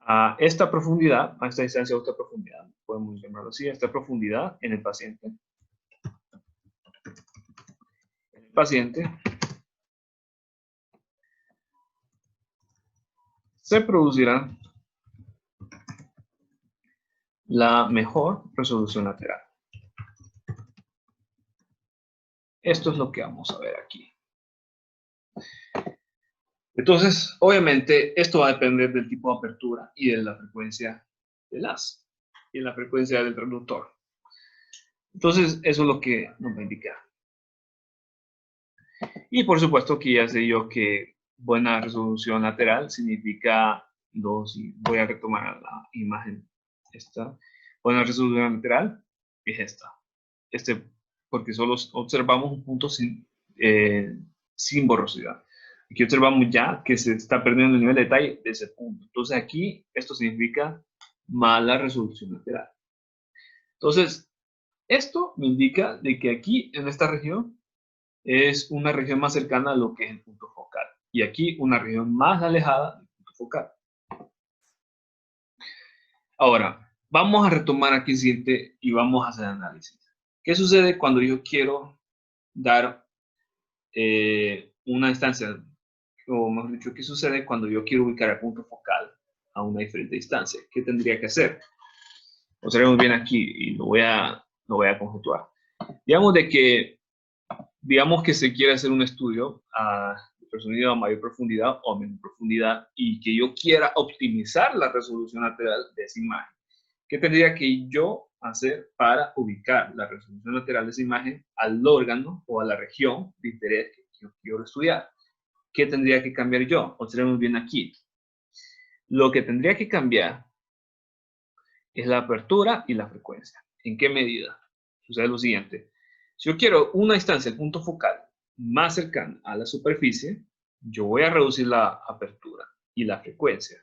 A esta profundidad, a esta distancia o esta profundidad, podemos llamarlo así, a esta profundidad en el paciente. Se producirá la mejor resolución lateral. Esto es lo que vamos a ver aquí. Entonces, obviamente, esto va a depender del tipo de apertura y de la frecuencia del haz y de la frecuencia del reductor. Entonces, eso es lo que nos va a indicar. Y por supuesto que ya sé yo que buena resolución lateral significa voy a retomar la imagen esta. Buena resolución lateral es esta. Porque solo observamos un punto sin borrosidad. Aquí observamos ya que se está perdiendo el nivel de detalle de ese punto. Entonces aquí esto significa mala resolución lateral. Entonces, esto me indica de que aquí en esta región es una región más cercana a lo que es el punto focal. Y aquí una región más alejada del punto focal. Ahora, vamos a retomar aquí el siguiente y vamos a hacer análisis. ¿Qué sucede cuando yo quiero dar una distancia? O mejor dicho, ¿qué sucede cuando yo quiero ubicar el punto focal a una diferente distancia? ¿Qué tendría que hacer? Observemos bien aquí y lo voy a conjeturar. Digamos de que digamos que se quiere hacer un estudio de sonido a mayor profundidad o a menor profundidad y que yo quiera optimizar la resolución lateral de esa imagen. ¿Qué tendría que yo hacer para ubicar la resolución lateral de esa imagen al órgano o a la región de interés que yo quiero estudiar? ¿Qué tendría que cambiar yo? Observemos bien aquí. Lo que tendría que cambiar es la apertura y la frecuencia. ¿En qué medida? Sucede lo siguiente. Si yo quiero una distancia, el punto focal, más cercana a la superficie, yo voy a reducir la apertura y la frecuencia.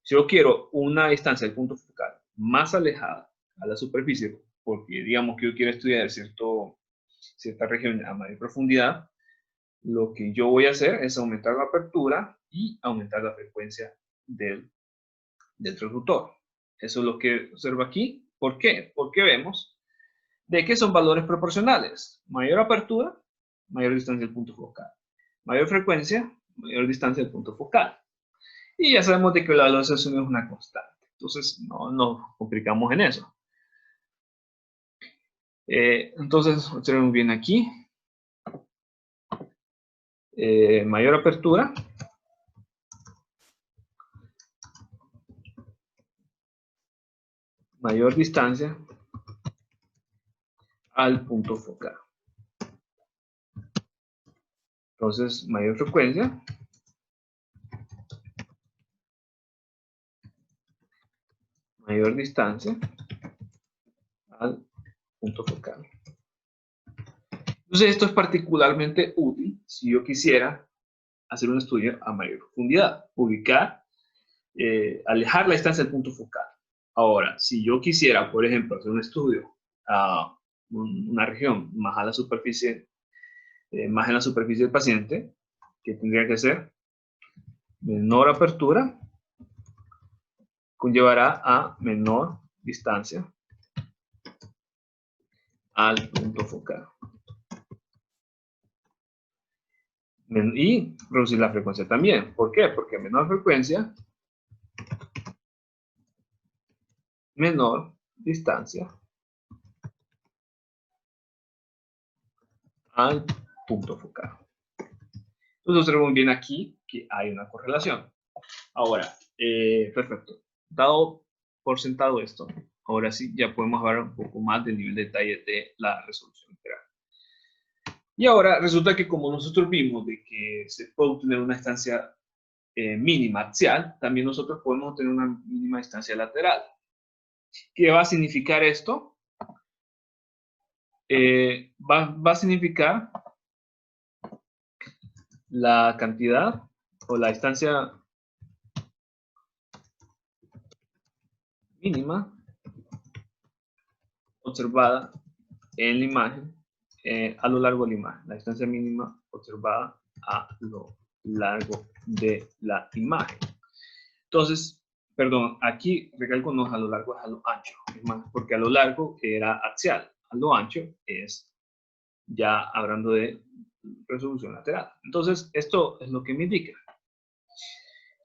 Si yo quiero una distancia del punto focal más alejada a la superficie, porque digamos que yo quiero estudiar cierta región a mayor profundidad, lo que yo voy a hacer es aumentar la apertura y aumentar la frecuencia del transductor. Eso es lo que observo aquí. ¿Por qué? Porque vemos de que son valores proporcionales. Mayor apertura, mayor distancia del punto focal. Mayor frecuencia, mayor distancia del punto focal. Y ya sabemos de que la velocidad es una constante. Entonces, no nos complicamos en eso. Entonces, observemos bien aquí. Mayor apertura. Mayor distancia al punto focal. Entonces, mayor frecuencia. Mayor distancia al punto focal. Entonces, esto es particularmente útil si yo quisiera hacer un estudio a mayor profundidad, ubicar, alejar la distancia del punto focal. Ahora, si yo quisiera, por ejemplo, hacer un estudio a una región más a la superficie, más en la superficie del paciente, ¿qué tendría que hacer? Menor apertura conllevará a menor distancia al punto focal. Y reducir la frecuencia también. ¿Por qué? Porque menor frecuencia, menor distancia al punto focal. Entonces observamos bien aquí que hay una correlación. Ahora, perfecto. Dado por sentado esto, ahora sí ya podemos hablar un poco más del nivel de detalle de la resolución lateral. Y ahora resulta que como nosotros vimos de que se puede obtener una distancia mínima axial, también nosotros podemos obtener una mínima distancia lateral. ¿Qué va a significar esto? Va a significar la cantidad o la distancia mínima observada en la imagen a lo largo de la imagen, la distancia mínima observada a lo largo de la imagen. Entonces, perdón, aquí recalco no es a lo largo, es a lo ancho, es más, porque a lo largo era axial, a lo ancho es ya hablando de resolución lateral. Entonces, esto es lo que me indica.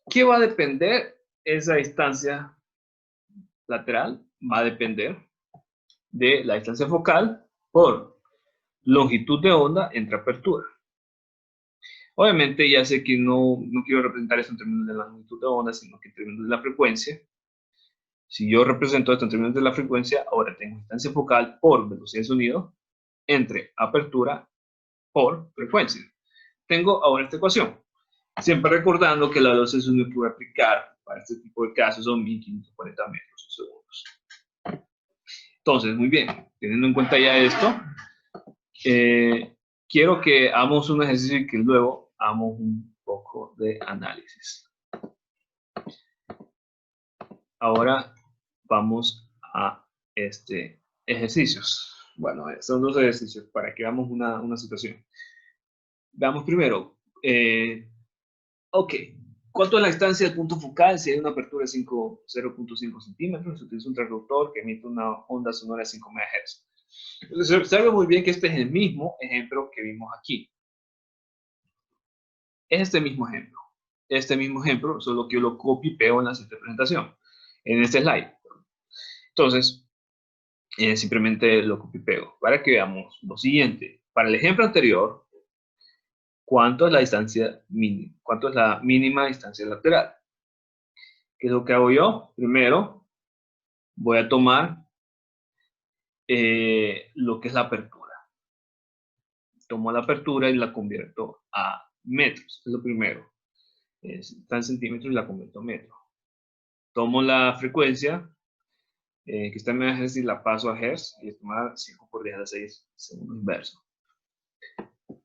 ¿Qué va a depender esa distancia lateral? Va a depender de la distancia focal por longitud de onda entre apertura. Obviamente ya sé que no quiero representar esto en términos de la longitud de onda, sino que en términos de la frecuencia. Si yo represento esto en términos de la frecuencia, ahora tengo distancia focal por velocidad de sonido entre apertura por frecuencia. Tengo ahora esta ecuación. Siempre recordando que la velocidad de sonido que voy a aplicar para este tipo de casos son 1540 metros por segundo. Entonces, muy bien, teniendo en cuenta ya esto, quiero que hagamos un ejercicio y que luego hagamos un poco de análisis. Ahora vamos a ejercicios. Bueno, son dos ejercicios para que hagamos una situación. Veamos primero. Ok. ¿Cuánto es la distancia del punto focal si hay una apertura de 0.5 centímetros? Se utiliza un transductor que emite una onda sonora de 5 MHz. Entonces, se observa muy bien que este es el mismo ejemplo que vimos aquí. Es este mismo ejemplo. Este mismo ejemplo, solo que yo lo copio y pego en la siguiente presentación. En este slide. Entonces, simplemente lo copio y pego. Para que veamos lo siguiente. para el ejemplo anterior, ¿cuánto es la distancia mínima? ¿Cuánto es la mínima distancia lateral? ¿Qué es lo que hago yo? Primero, voy a tomar lo que es la apertura. Tomo la apertura y la convierto a metros. Es lo primero. Está en centímetros y la convierto a metros. Tomo la frecuencia, que está en megahertz, y la paso a hertz, y es tomar 5 por 10 a la 6 segundos inverso.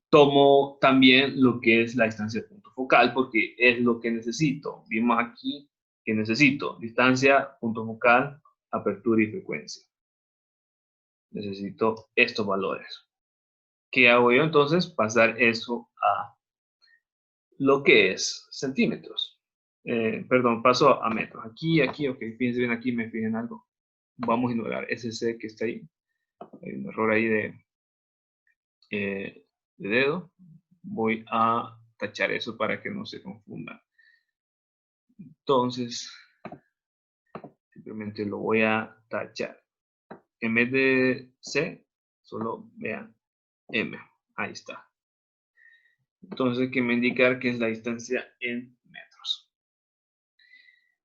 Tomo también lo que es la distancia de punto focal, porque es lo que necesito. Vimos aquí que necesito distancia, punto focal, apertura y frecuencia. Necesito estos valores. ¿Qué hago yo entonces? Pasar eso a lo que es centímetros. Perdón, paso a metros. Aquí, ok, fíjense bien aquí, me fijen algo. Vamos a ignorar ese C que está ahí. Hay un error ahí de dedo. Voy a tachar eso para que no se confunda. Entonces, simplemente lo voy a tachar. En vez de C, solo vean M. Ahí está. Entonces, que me indicar que es la distancia en metros.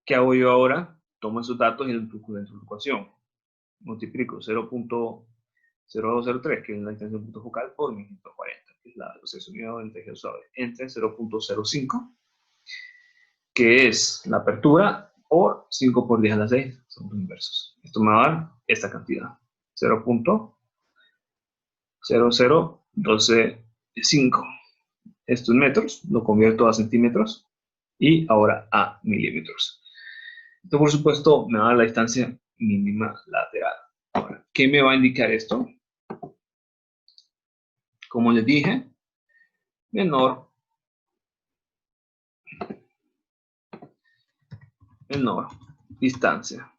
¿Qué hago yo ahora? Tomo esos datos y los introdujo dentro de la ecuación. Multiplico 0.0203, que es la distancia de punto focal, por 1140, que es la velocidad unidad del tejido suave, entre 0.05, que es la apertura, por 5 por 10 a la 6, son los inversos. Esto me va a dar esta cantidad, 0.00125. Esto en metros, lo convierto a centímetros y ahora a milímetros. Esto, por supuesto, me va a dar la distancia mínima lateral. Ahora, ¿qué me va a indicar esto? Como les dije, menor distancia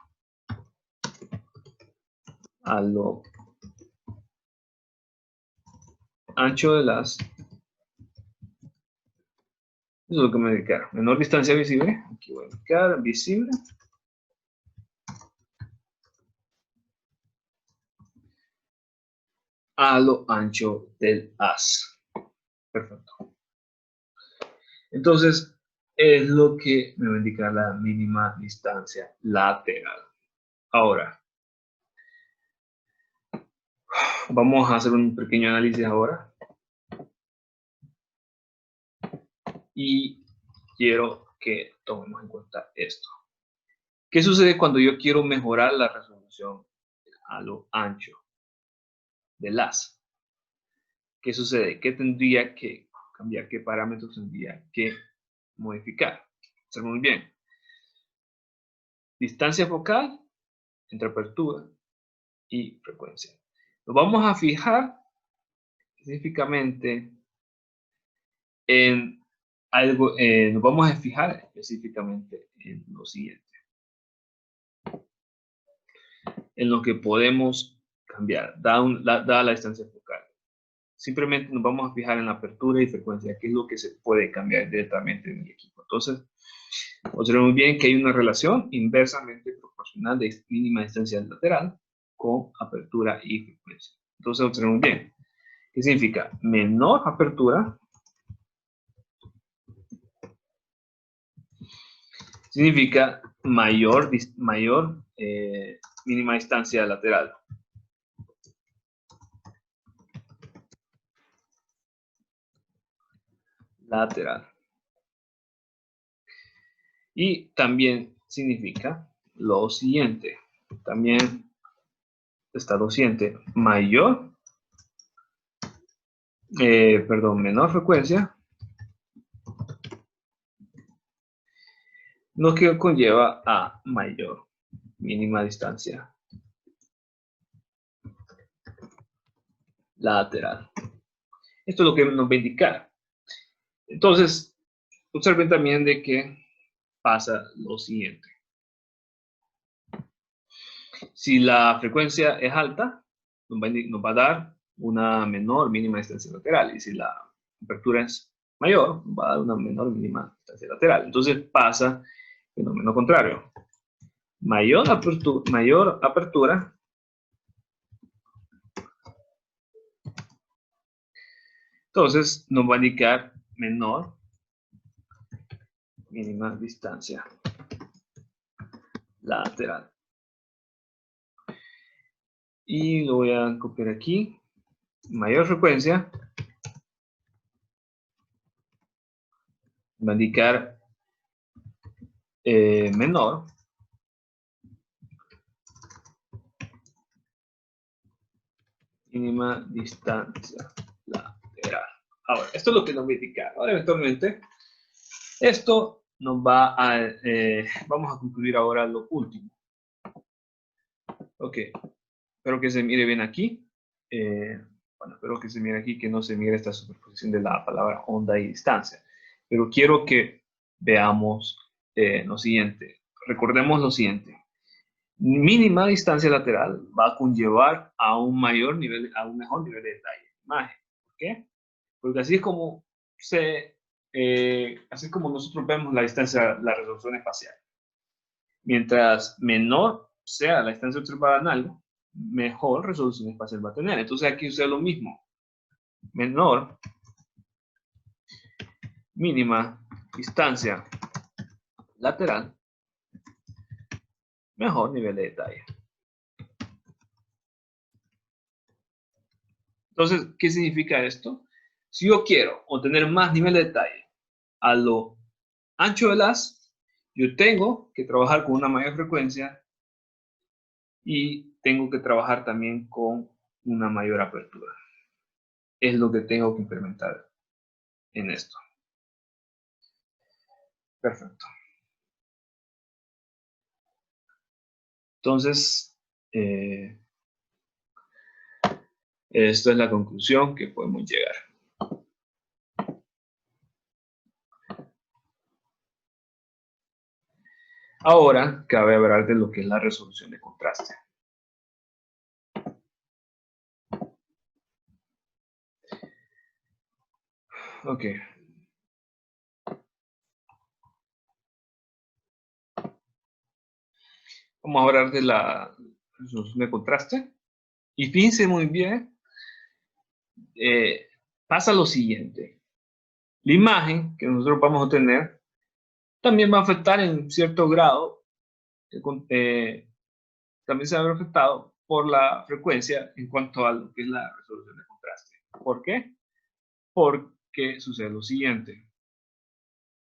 a lo ancho de las. Eso es lo que me voy a indicar. Menor distancia visible. Aquí voy a indicar visible. A lo ancho del haz. Perfecto. Entonces, es lo que me va a indicar la mínima distancia lateral. Ahora, vamos a hacer un pequeño análisis ahora. Y quiero que tomemos en cuenta esto. ¿Qué sucede cuando yo quiero mejorar la resolución a lo ancho del haz? ¿Qué sucede? ¿Qué tendría que cambiar? ¿Qué parámetros tendría que modificar? Observen muy bien. Distancia focal entre apertura y frecuencia. Nos vamos a fijar específicamente en algo, nos vamos a fijar específicamente en lo siguiente. En lo que podemos cambiar, dada la distancia focal. Simplemente nos vamos a fijar en la apertura y frecuencia, que es lo que se puede cambiar directamente en el equipo. Entonces, observemos bien que hay una relación inversamente proporcional de mínima distancia lateral con apertura y frecuencia. Entonces, observemos bien. ¿Qué significa? Menor apertura significa mayor mínima distancia lateral. Y también significa lo siguiente. También está lo siguiente. Menor frecuencia. Lo que conlleva a mayor mínima distancia lateral. Esto es lo que nos va a indicar. Entonces, observen también de que pasa lo siguiente. Si la frecuencia es alta, nos va a dar una menor mínima distancia lateral. Y si la apertura es mayor, nos va a dar una menor mínima distancia lateral. Entonces pasa el fenómeno contrario. Mayor apertura Entonces nos va a indicar menor, mínima distancia lateral. Y lo voy a copiar aquí. Mayor frecuencia va a indicar menor mínima distancia lateral. Ahora, esto es lo que nos va a indicar. Ahora, eventualmente, esto nos va a... vamos a concluir ahora lo último. Ok, espero que se mire bien aquí. Bueno, espero que se mire aquí, que no se mire esta superposición de la palabra onda y distancia. Pero quiero que veamos lo siguiente. Recordemos lo siguiente. Mínima distancia lateral va a conllevar a un mayor nivel, a un mejor nivel de detalle de imagen. ¿Por qué? Porque así es como así es como nosotros vemos la distancia, la resolución espacial. Mientras menor sea la distancia observada en algo, mejor resolución espacial va a tener. Entonces aquí sucede lo mismo. Menor mínima distancia lateral, mejor nivel de detalle. Entonces, ¿qué significa esto? Si yo quiero obtener más nivel de detalle a lo ancho del haz, yo tengo que trabajar con una mayor frecuencia y tengo que trabajar también con una mayor apertura. Es lo que tengo que implementar en esto. Perfecto. Entonces, esto es la conclusión que podemos llegar. Ahora, cabe hablar de lo que es la resolución de contraste. Ok. Vamos a hablar de la resolución de contraste. Y fíjense muy bien, pasa lo siguiente. La imagen que nosotros vamos a obtener también va a afectar en cierto grado, también se va a ver afectado por la frecuencia en cuanto a lo que es la resolución de contraste. ¿Por qué? Porque sucede lo siguiente.